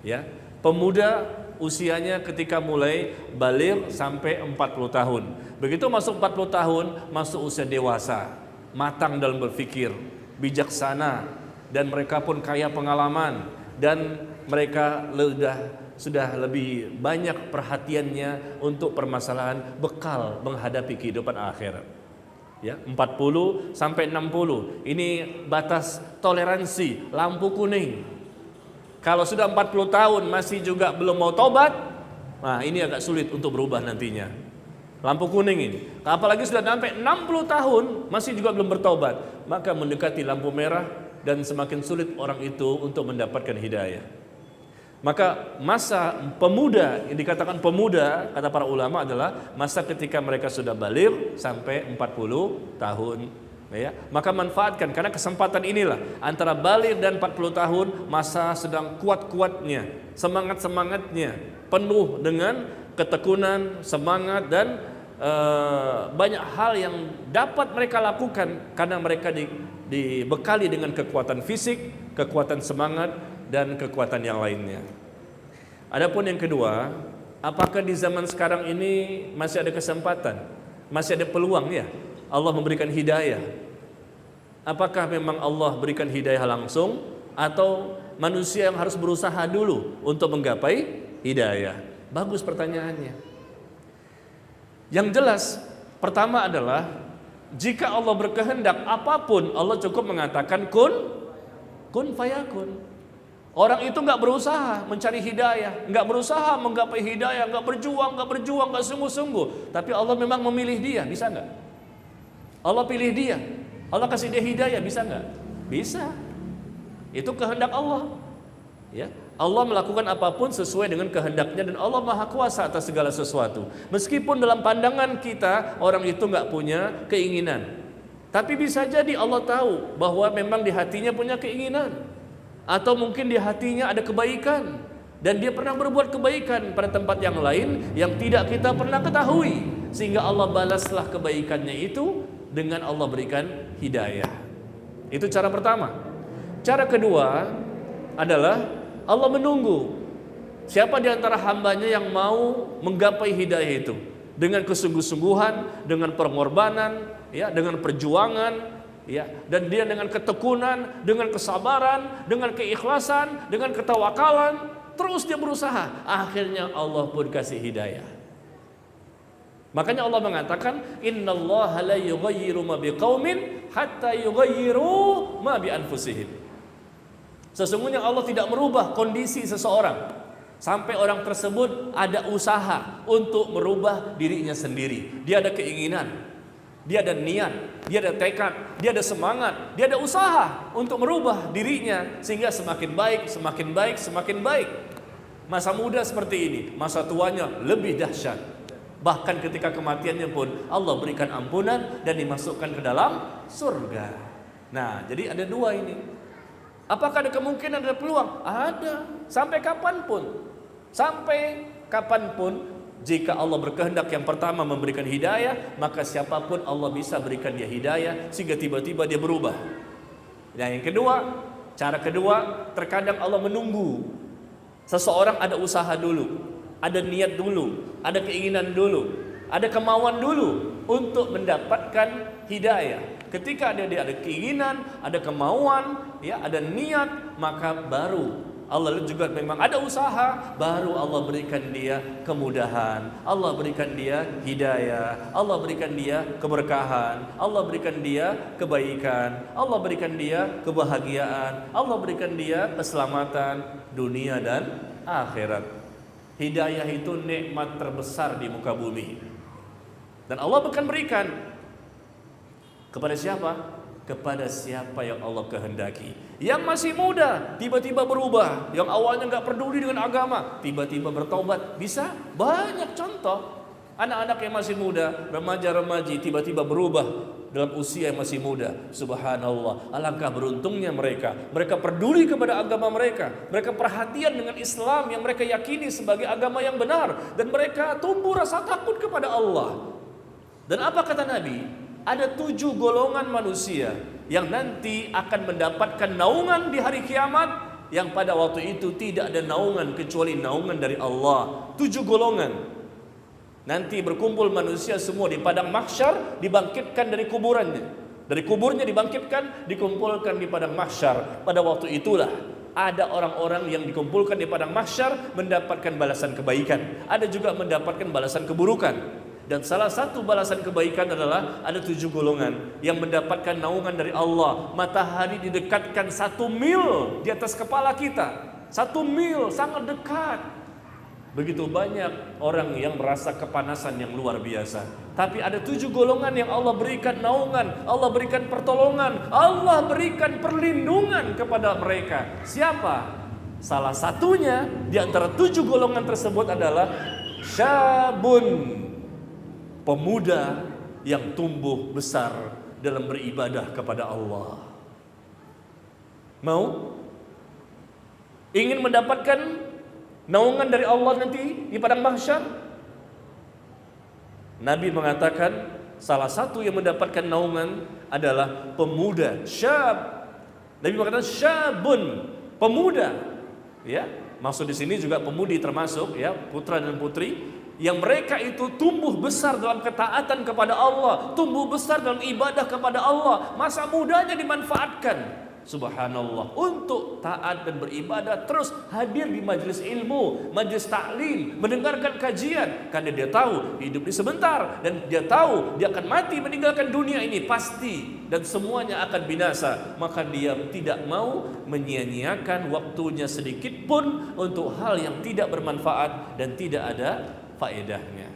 Ya. Pemuda usianya ketika mulai baligh sampai 40 tahun. Begitu masuk 40 tahun, masuk usia dewasa, matang dalam berpikir, bijaksana, dan mereka pun kaya pengalaman, dan mereka sudah lebih banyak perhatiannya untuk permasalahan bekal menghadapi kehidupan akhirat. Ya, 40 sampai 60 ini batas toleransi, lampu kuning. Kalau sudah 40 tahun masih juga belum mau tobat, nah ini agak sulit untuk berubah nantinya. Lampu kuning ini. Apalagi sudah sampai 60 tahun masih juga belum bertobat, maka mendekati lampu merah dan semakin sulit orang itu untuk mendapatkan hidayah. Maka masa pemuda, yang dikatakan pemuda kata para ulama adalah masa ketika mereka sudah baligh sampai 40 tahun. Ya, maka manfaatkan, karena kesempatan inilah antara baligh dan 40 tahun masa sedang kuat-kuatnya, semangat-semangatnya, penuh dengan ketekunan, semangat, dan banyak hal yang dapat mereka lakukan karena mereka dibekali dengan kekuatan fisik, kekuatan semangat, dan kekuatan yang lainnya. Adapun yang kedua, apakah di zaman sekarang ini masih ada kesempatan, masih ada peluang ya Allah memberikan hidayah? Apakah memang Allah berikan hidayah langsung, atau manusia yang harus berusaha dulu untuk menggapai hidayah? Bagus pertanyaannya. Yang jelas, pertama adalah jika Allah berkehendak apapun, Allah cukup mengatakan kun fayakun. Orang itu nggak berusaha mencari hidayah, nggak berusaha menggapai hidayah, nggak berjuang, nggak sungguh-sungguh. Tapi Allah memang memilih dia, bisa nggak? Allah pilih dia, Allah kasih dia hidayah, bisa nggak? Bisa. Itu kehendak Allah. Ya, Allah melakukan apapun sesuai dengan kehendaknya, dan Allah Maha Kuasa atas segala sesuatu. Meskipun dalam pandangan kita orang itu nggak punya keinginan, tapi bisa jadi Allah tahu bahwa memang di hatinya punya keinginan. Atau mungkin di hatinya ada kebaikan, dan dia pernah berbuat kebaikan pada tempat yang lain yang tidak kita pernah ketahui, sehingga Allah balaslah kebaikannya itu dengan Allah berikan hidayah. Itu cara pertama. Cara kedua adalah Allah menunggu siapa di antara hambanya yang mau menggapai hidayah itu dengan kesungguh-sungguhan, dengan pengorbanan, ya, dengan perjuangan, ya, dan dia dengan ketekunan, dengan kesabaran, dengan keikhlasan, dengan ketawakalan, terus dia berusaha, akhirnya Allah pun kasih hidayah. Makanya Allah mengatakan, innallaha la yughayyiru ma biqaumin hatta yughayyiru ma bi anfusihim. Sesungguhnya Allah tidak merubah kondisi seseorang sampai orang tersebut ada usaha untuk merubah dirinya sendiri. Dia ada keinginan, dia ada niat, dia ada tekad, dia ada semangat, dia ada usaha untuk merubah dirinya sehingga semakin baik, semakin baik, semakin baik. Masa muda seperti ini, masa tuanya lebih dahsyat. Bahkan ketika kematiannya pun Allah berikan ampunan dan dimasukkan ke dalam surga. Nah, jadi ada dua ini. Apakah ada kemungkinan, ada peluang? Ada. Sampai kapanpun. Sampai kapanpun, jika Allah berkehendak yang pertama memberikan hidayah, maka siapapun Allah bisa berikan dia hidayah sehingga tiba-tiba dia berubah. Dan yang kedua, cara kedua, terkadang Allah menunggu seseorang ada usaha dulu, ada niat dulu, ada keinginan dulu, ada kemauan dulu untuk mendapatkan hidayah. Ketika dia ada keinginan, ada kemauan, ya, ada niat, maka baru Allah juga memang ada usaha, baru Allah berikan dia kemudahan, Allah berikan dia hidayah, Allah berikan dia keberkahan, Allah berikan dia kebaikan, Allah berikan dia kebahagiaan, Allah berikan dia keselamatan dunia dan akhirat. Hidayah itu nikmat terbesar di muka bumi, dan Allah akan berikan kepada siapa? Kepada siapa yang Allah kehendaki. Yang masih muda tiba-tiba berubah, yang awalnya nggak peduli dengan agama tiba-tiba bertobat. Bisa banyak contoh. Anak-anak yang masih muda, remaja-remaji tiba-tiba berubah dalam usia yang masih muda. Subhanallah, alangkah beruntungnya mereka. Mereka peduli kepada agama mereka, mereka perhatian dengan Islam yang mereka yakini sebagai agama yang benar, dan mereka tumbuh rasa takut kepada Allah. Dan apa kata Nabi? Ada 7 golongan manusia yang nanti akan mendapatkan naungan di hari kiamat yang pada waktu itu tidak ada naungan kecuali naungan dari Allah. 7 golongan. Nanti berkumpul manusia semua di padang mahsyar, dibangkitkan dari kuburannya. Dari kuburnya dibangkitkan, dikumpulkan di padang mahsyar. Pada waktu itulah ada orang-orang yang dikumpulkan di padang mahsyar mendapatkan balasan kebaikan. Ada juga mendapatkan balasan keburukan. Dan salah satu balasan kebaikan adalah ada 7 golongan yang mendapatkan naungan dari Allah. Matahari didekatkan 1 mil di atas kepala kita. 1 mil, sangat dekat. Begitu banyak orang yang merasa kepanasan yang luar biasa. Tapi ada 7 golongan yang Allah berikan naungan, Allah berikan pertolongan, Allah berikan perlindungan kepada mereka. Siapa? Salah satunya di antara 7 golongan tersebut adalah syabun, pemuda yang tumbuh besar dalam beribadah kepada Allah. Mau? Ingin mendapatkan naungan dari Allah nanti di padang mahsyar? Nabi mengatakan salah satu yang mendapatkan naungan adalah pemuda, syab. Nabi mengatakan syabun, pemuda. Ya, maksud di sini juga pemudi termasuk ya, putra dan putri yang mereka itu tumbuh besar dalam ketaatan kepada Allah, tumbuh besar dalam ibadah kepada Allah. Masa mudanya dimanfaatkan, subhanallah, untuk taat dan beribadah, terus hadir di majelis ilmu, majelis taklim, mendengarkan kajian, karena dia tahu hidup ini sebentar dan dia tahu dia akan mati meninggalkan dunia ini pasti dan semuanya akan binasa. Maka dia tidak mau menyia-nyiakan waktunya sedikit pun untuk hal yang tidak bermanfaat dan tidak ada faedahnya.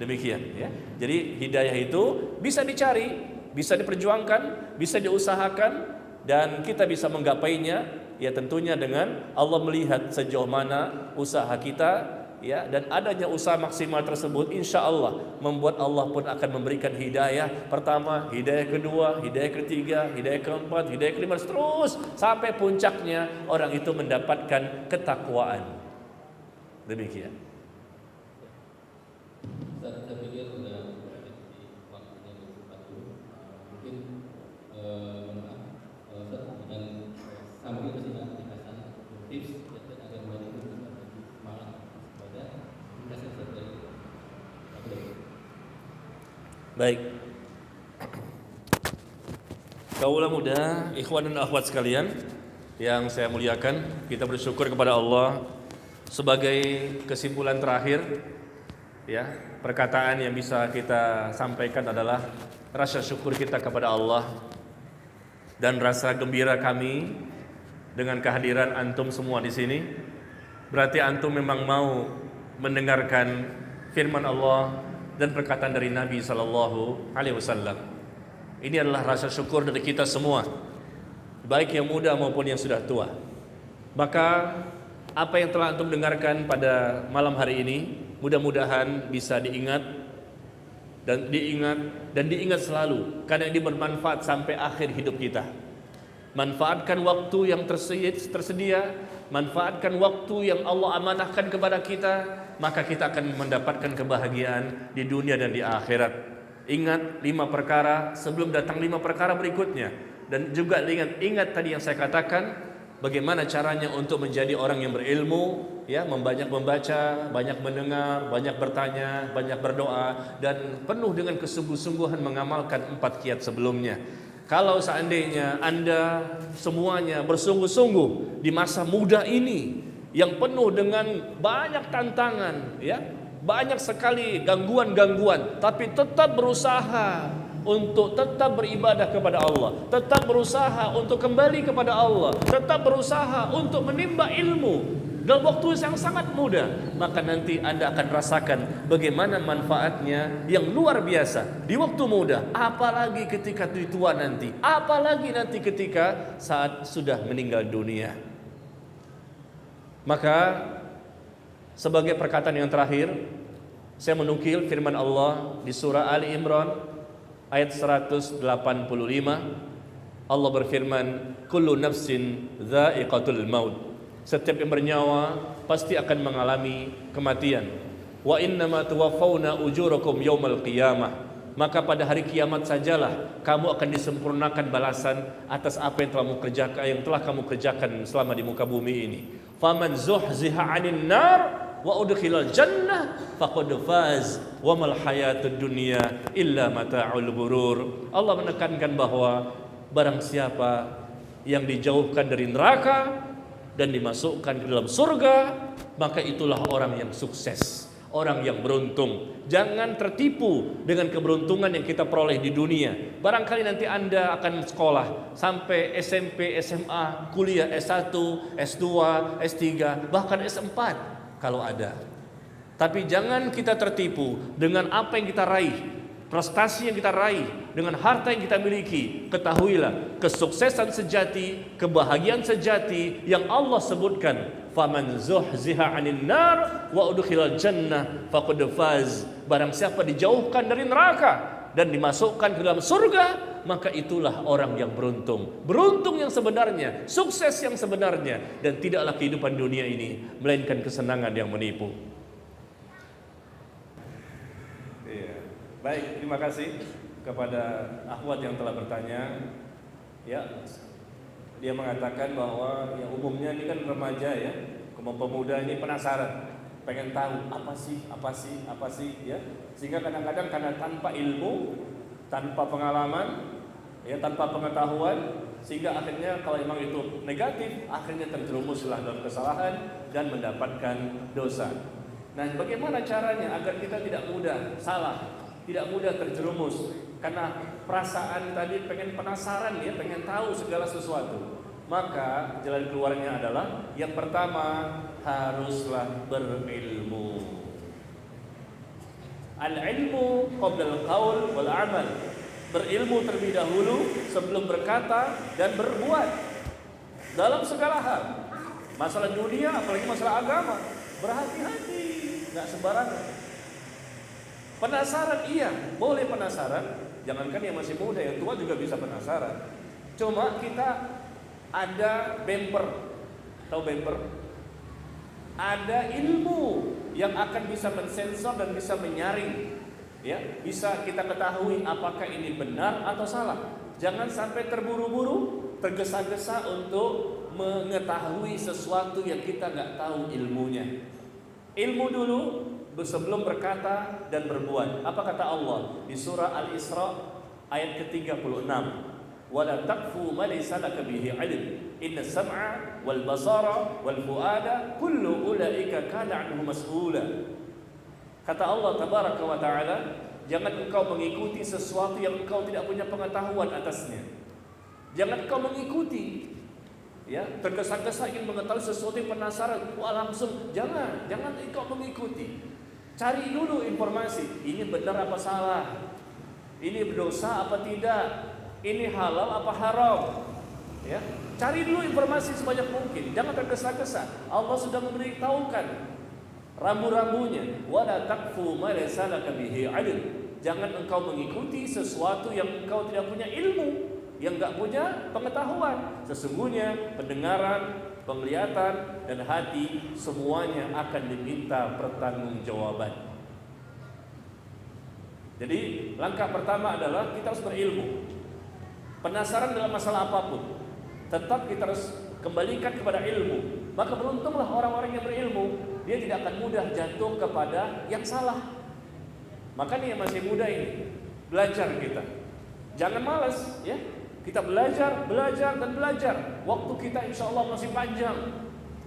Demikian ya. Jadi hidayah itu bisa dicari, bisa diperjuangkan, bisa diusahakan, dan kita bisa menggapainya ya tentunya dengan Allah melihat sejauh mana usaha kita ya, dan adanya usaha maksimal tersebut insya Allah membuat Allah pun akan memberikan hidayah pertama, hidayah kedua, hidayah ketiga, hidayah keempat, hidayah kelima, terus sampai puncaknya orang itu mendapatkan ketakwaan. Demikian. Saya pikir sudah waktunya bersempat dulu. Mungkin dengan sambil kesini dikasih tips agar mereka itu lebih semangat pada kasih dari. Baik. Kaulah muda, ikhwan dan akhwat sekalian yang saya muliakan, kita bersyukur kepada Allah. Sebagai kesimpulan terakhir ya, perkataan yang bisa kita sampaikan adalah rasa syukur kita kepada Allah dan rasa gembira kami dengan kehadiran antum semua di sini. Berarti antum memang mau mendengarkan firman Allah dan perkataan dari Nabi sallallahu alaihi wasallam. Ini adalah rasa syukur dari kita semua, baik yang muda maupun yang sudah tua. Maka apa yang telah antum dengarkan pada malam hari ini mudah-mudahan bisa diingat dan diingat selalu, karena ini bermanfaat sampai akhir hidup kita. Manfaatkan waktu yang tersedia, manfaatkan waktu yang Allah amanahkan kepada kita, maka kita akan mendapatkan kebahagiaan di dunia dan di akhirat. Ingat 5 perkara sebelum datang 5 perkara berikutnya. Dan juga ingat tadi yang saya katakan, bagaimana caranya untuk menjadi orang yang berilmu, ya, banyak membaca, banyak mendengar, banyak bertanya, banyak berdoa, dan penuh dengan kesungguh-sungguhan mengamalkan 4 kiat sebelumnya. Kalau seandainya Anda semuanya bersungguh-sungguh di masa muda ini yang penuh dengan banyak tantangan, ya, banyak sekali gangguan-gangguan, tapi tetap berusaha untuk tetap beribadah kepada Allah, tetap berusaha untuk kembali kepada Allah, tetap berusaha untuk menimba ilmu dalam waktu yang sangat muda, maka nanti Anda akan rasakan bagaimana manfaatnya yang luar biasa di waktu muda, apalagi ketika tua nanti, apalagi nanti ketika saat sudah meninggal dunia. Maka sebagai perkataan yang terakhir, saya menukil firman Allah di surah Ali Imran ayat 185. Allah berfirman, kullu nafsin dha'iqatul maut. Setiap yang bernyawa pasti akan mengalami kematian. Wa innama tuwaffawna ujurakum yaumal qiyamah. maka pada hari kiamat sajalah kamu akan disempurnakan balasan atas apa yang telah kamu kerjakan selama di muka bumi ini. Faman zuhziha 'anil nar wa udkhilal jannah faqad faz wa mal hayatud dunya illa mata'ul ghurur. Allah menekankan bahwa barang siapa yang dijauhkan dari neraka dan dimasukkan ke dalam surga, maka itulah orang yang sukses, orang yang beruntung. Jangan tertipu dengan keberuntungan yang kita peroleh di dunia. Barangkali nanti Anda akan sekolah sampai SMP, SMA, kuliah S1, S2, S3, bahkan S4 kalau ada. Tapi jangan kita tertipu dengan apa yang kita raih, prestasi yang kita raih, dengan harta yang kita miliki. Ketahuilah, kesuksesan sejati, kebahagiaan sejati yang Allah sebutkan, faman zuhziha 'anil nar wa udkhilal jannah faqad faz. Barang siapa dijauhkan dari neraka dan dimasukkan ke dalam surga, maka itulah orang yang beruntung. Beruntung yang sebenarnya, sukses yang sebenarnya, dan tidaklah kehidupan dunia ini melainkan kesenangan yang menipu. Baik, terima kasih kepada akhwat yang telah bertanya. Ya, dia mengatakan bahwa ya umumnya ini kan remaja ya, pemuda ini penasaran, pengen tahu apa sih ya. Sehingga kadang-kadang karena tanpa ilmu, tanpa pengalaman, ya tanpa pengetahuan, sehingga akhirnya kalau memang itu negatif, akhirnya terjerumuslah dalam kesalahan dan mendapatkan dosa. Nah, bagaimana caranya agar kita tidak mudah salah, tidak mudah terjerumus? Karena perasaan tadi pengen penasaran ya, pengen tahu segala sesuatu. Maka jalan keluarnya adalah yang pertama, haruslah berilmu. Al-ilmu qabla al-qaul wal amal. Berilmu terlebih dahulu sebelum berkata dan berbuat dalam segala hal. Masalah dunia apalagi masalah agama, berhati-hati, enggak sembarangan. Penasaran iya, boleh penasaran. Jangankan yang masih muda, yang tua juga bisa penasaran. Cuma kita ada bemper. Tahu bemper? Ada ilmu yang akan bisa mensensor dan bisa menyaring. Ya, bisa kita ketahui apakah ini benar atau salah. Jangan sampai terburu-buru, tergesa-gesa untuk mengetahui sesuatu yang kita nggak tahu ilmunya. Ilmu dulu sebelum berkata dan berbuat. Apa kata Allah di surah Al-Isra ayat ke-36? Wala taqfu ma laysa laka bihi 'ilm. Inna sam'a wal basara wal fuada kullu ulaika kana 'anhu mas'ula. Kata Allah tabaraka wa taala, jangan engkau mengikuti sesuatu yang engkau tidak punya pengetahuan atasnya. Jangan engkau mengikuti, ya, tergesa-gesa ingin mengetahui sesuatu yang penasaran, wah langsung, jangan engkau mengikuti. Cari dulu informasi, ini benar apa salah, ini berdosa apa tidak, ini halal apa haram, ya. Cari dulu informasi sebanyak mungkin, jangan tergesa-gesa. Allah sudah memberitahukan rambu-rambunya, wala taqfu ma laysa laka bihi 'ilm. Jangan engkau mengikuti sesuatu yang engkau tidak punya ilmu, yang enggak punya pengetahuan. Sesungguhnya pendengaran, penglihatan dan hati semuanya akan diminta pertanggungjawaban. Jadi langkah pertama adalah kita harus berilmu. Penasaran dalam masalah apapun, tetap kita harus kembalikan kepada ilmu. Maka beruntunglah orang-orang yang berilmu, dia tidak akan mudah jatuh kepada yang salah. Makanya yang masih muda ini, belajar kita. Jangan malas, ya. Kita belajar dan belajar. Waktu kita insya Allah masih panjang.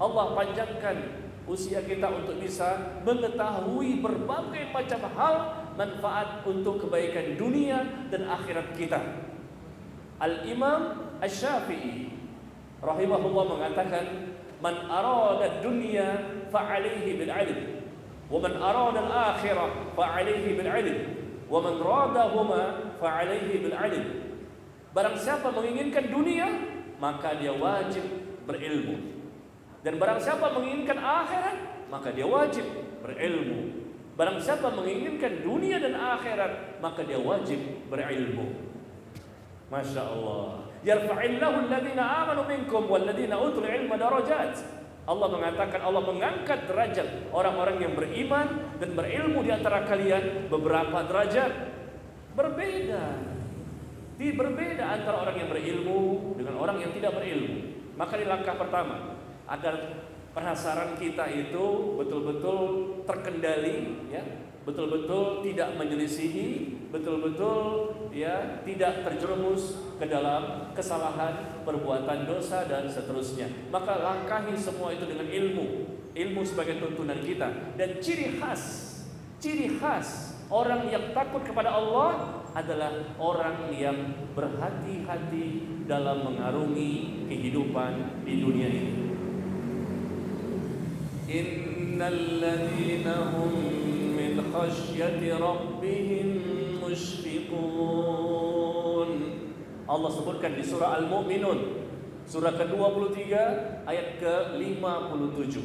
Allah panjangkan usia kita untuk bisa mengetahui berbagai macam hal manfaat untuk kebaikan dunia dan akhirat kita. Al-Imam Asy-Syafi'i rahimahullah mengatakan, man arada dunya fa'alaihi bil 'ilm, wa man arada al-akhirah fa'alaihi bil 'ilm, wa man radahuma fa'alaihi bil 'ilm. Barang siapa menginginkan dunia, maka dia wajib berilmu. Dan barang siapa menginginkan akhirat, maka dia wajib berilmu. Barang siapa menginginkan dunia dan akhirat, maka dia wajib berilmu. Masya Allah. Yarfa'illahu alladhina amanu minkum walladhina utul ilma darajat. Allah mengatakan, Allah mengangkat derajat orang-orang yang beriman dan berilmu di antara kalian beberapa derajat. berbeda. Berbeda antara orang yang berilmu dengan orang yang tidak berilmu. Maka di langkah pertama, agar penasaran kita itu betul-betul terkendali, ya, betul-betul tidak menyelisihi, betul-betul ya tidak terjerumus ke dalam kesalahan, perbuatan dosa dan seterusnya. Maka langkahi semua itu dengan ilmu sebagai tuntunan kita. Dan ciri khas orang yang takut kepada Allah adalah orang yang berhati-hati dalam mengarungi kehidupan di dunia ini. Innal ladzina hum min khasyati rabbihim mushfiqun. Allah sebutkan di surah Al-Mu'minun, surah ke-23 ayat ke-57.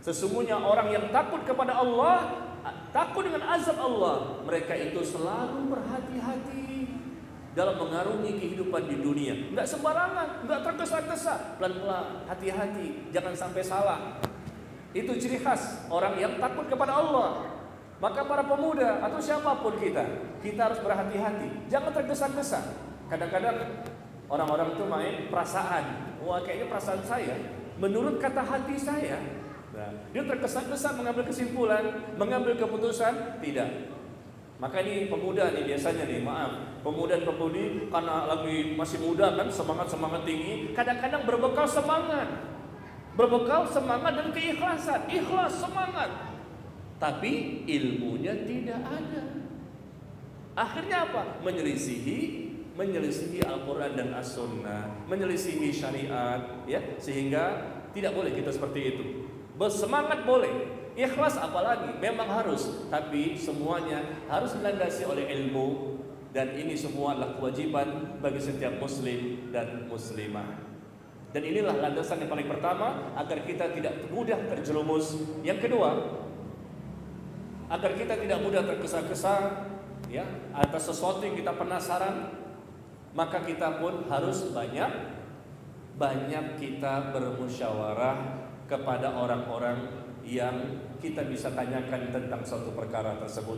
Sesungguhnya orang yang takut kepada Allah, takut dengan azab Allah, mereka itu selalu berhati-hati dalam mengarungi kehidupan di dunia. Enggak sembarangan, enggak tergesa-gesa, pelan-pelan, hati-hati, jangan sampai salah. Itu ciri khas orang yang takut kepada Allah. Maka para pemuda atau siapapun kita harus berhati-hati, jangan tergesa-gesa. Kadang-kadang orang-orang itu main perasaan. Wah, kayaknya perasaan saya menurut kata hati saya. Nah, dia tergesa-gesa mengambil kesimpulan, mengambil keputusan, tidak. Maka ini pemuda nih biasanya nih, maaf, pemuda dan pemudi karena lagi masih muda kan, semangat tinggi, kadang-kadang berbekal semangat dan keikhlasan, ikhlas semangat, tapi ilmunya tidak ada. Akhirnya apa? Menyelisihi Al-Quran dan As-Sunnah, menyelisihi syariat, ya, sehingga tidak boleh kita seperti itu. Bersemangat boleh, ikhlas apalagi, memang harus, tapi semuanya harus dilandasi oleh ilmu, dan ini semua adalah kewajiban bagi setiap muslim dan muslimah. Dan inilah landasan yang paling pertama agar kita tidak mudah terjerumus. Yang kedua, agar kita tidak mudah tergesa-gesa, ya, atas sesuatu yang kita penasaran, maka kita pun harus banyak kita bermusyawarah kepada orang-orang yang kita bisa tanyakan tentang suatu perkara tersebut.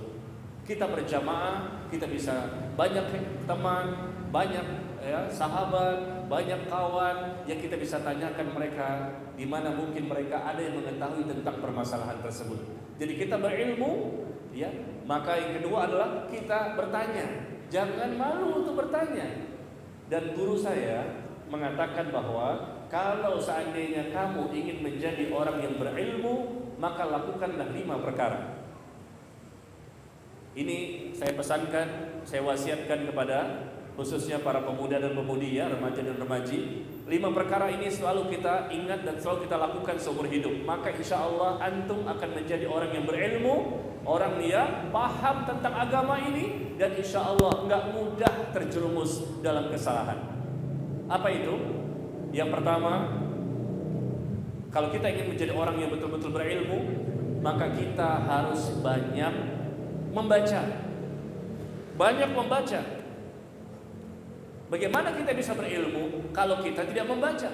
Kita berjamaah, kita bisa banyak teman, banyak ya, sahabat, banyak kawan yang kita bisa tanyakan mereka, di mana mungkin mereka ada yang mengetahui tentang permasalahan tersebut. Jadi kita berilmu, ya. Maka yang kedua adalah kita bertanya. Jangan malu untuk bertanya. Dan guru saya mengatakan bahwa kalau seandainya kamu ingin menjadi orang yang berilmu, maka lakukanlah 5 perkara. Ini saya pesankan, saya wasiatkan kepada khususnya para pemuda dan pemudi, ya, remaja dan remaji. 5 perkara ini selalu kita ingat dan selalu kita lakukan seumur hidup. Maka insya Allah antum akan menjadi orang yang berilmu, orang yang paham tentang agama ini, dan insya Allah enggak mudah terjerumus dalam kesalahan. Apa itu? Yang pertama, kalau kita ingin menjadi orang yang betul-betul berilmu, maka kita harus banyak membaca. Banyak membaca. Bagaimana kita bisa berilmu kalau kita tidak membaca?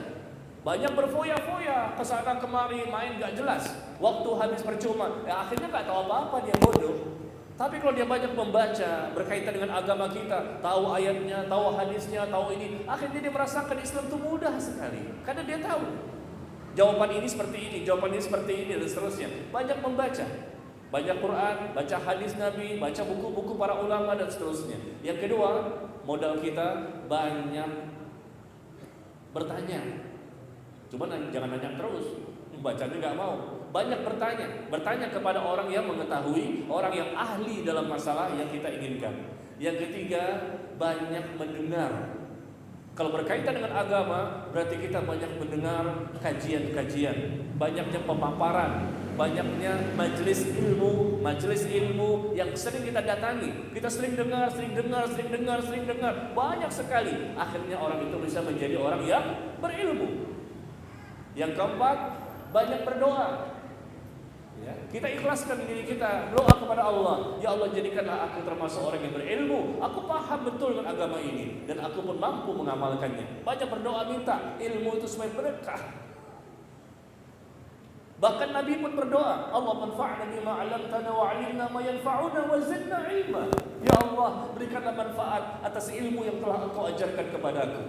Banyak berfoya-foya, kesana kemari, main gak jelas, waktu habis percuma, akhirnya gak tahu apa-apa, dia bodoh. Tapi kalau dia banyak membaca berkaitan dengan agama kita, tahu ayatnya, tahu hadisnya, tahu ini, akhirnya dia merasakan Islam itu mudah sekali. Karena dia tahu jawaban ini seperti ini, jawaban ini seperti ini, dan seterusnya. Banyak membaca, baca Quran, baca hadis Nabi, baca buku-buku para ulama dan seterusnya. Yang kedua, modal kita banyak bertanya. Cuma jangan nanya terus, bacanya nggak mau. Banyak bertanya kepada orang yang mengetahui, orang yang ahli dalam masalah yang kita inginkan. Yang ketiga, banyak mendengar. Kalau berkaitan dengan agama, berarti kita banyak mendengar kajian-kajian, banyaknya pemaparan, banyaknya majelis ilmu yang sering kita datangi. Kita sering dengar, banyak sekali. Akhirnya orang itu bisa menjadi orang yang berilmu. Yang keempat, banyak berdoa. Ya, kita ikhlaskan diri kita, doa kepada Allah. Ya Allah, jadikanlah aku termasuk orang yang berilmu. Aku paham betul dengan agama ini, dan aku pun mampu mengamalkannya. Banyak berdoa, minta ilmu itu supaya berkah. Bahkan Nabi pun berdoa, Allah manfa'na bima 'allamtana wa 'allimna ma yanfa'una wa zidna 'ilma. Ya Allah, berikanlah manfaat atas ilmu yang telah Engkau ajarkan kepadaku.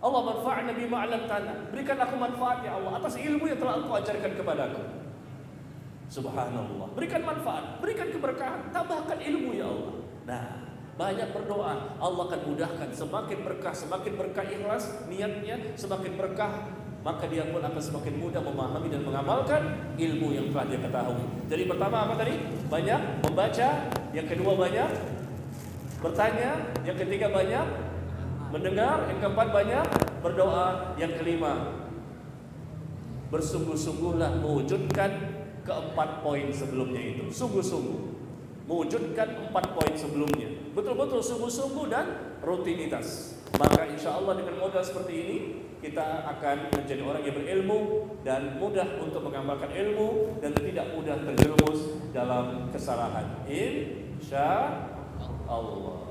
Allah manfa'na bima 'allamtana. Berikan aku manfaat ya Allah atas ilmu yang telah Engkau ajarkan kepadaku. Subhanallah. Berikan manfaat, berikan keberkahan, tambahkan ilmu ya Allah. Nah, banyak berdoa, Allah akan mudahkan. Semakin berkah ikhlas niatnya, semakin berkah, maka dia pun akan semakin mudah memahami dan mengamalkan ilmu yang telah dia ketahui. Jadi pertama apa tadi? Banyak membaca, yang kedua banyak bertanya, yang ketiga banyak mendengar, yang keempat banyak berdoa, yang kelima bersungguh-sungguhlah mewujudkan keempat poin sebelumnya itu. Sungguh-sungguh mewujudkan 4 poin sebelumnya. Betul-betul sungguh-sungguh dan rutinitas. Maka insya Allah dengan modal seperti ini kita akan menjadi orang yang berilmu dan mudah untuk mengamalkan ilmu dan tidak mudah terjerumus dalam kesalahan. Insya Allah.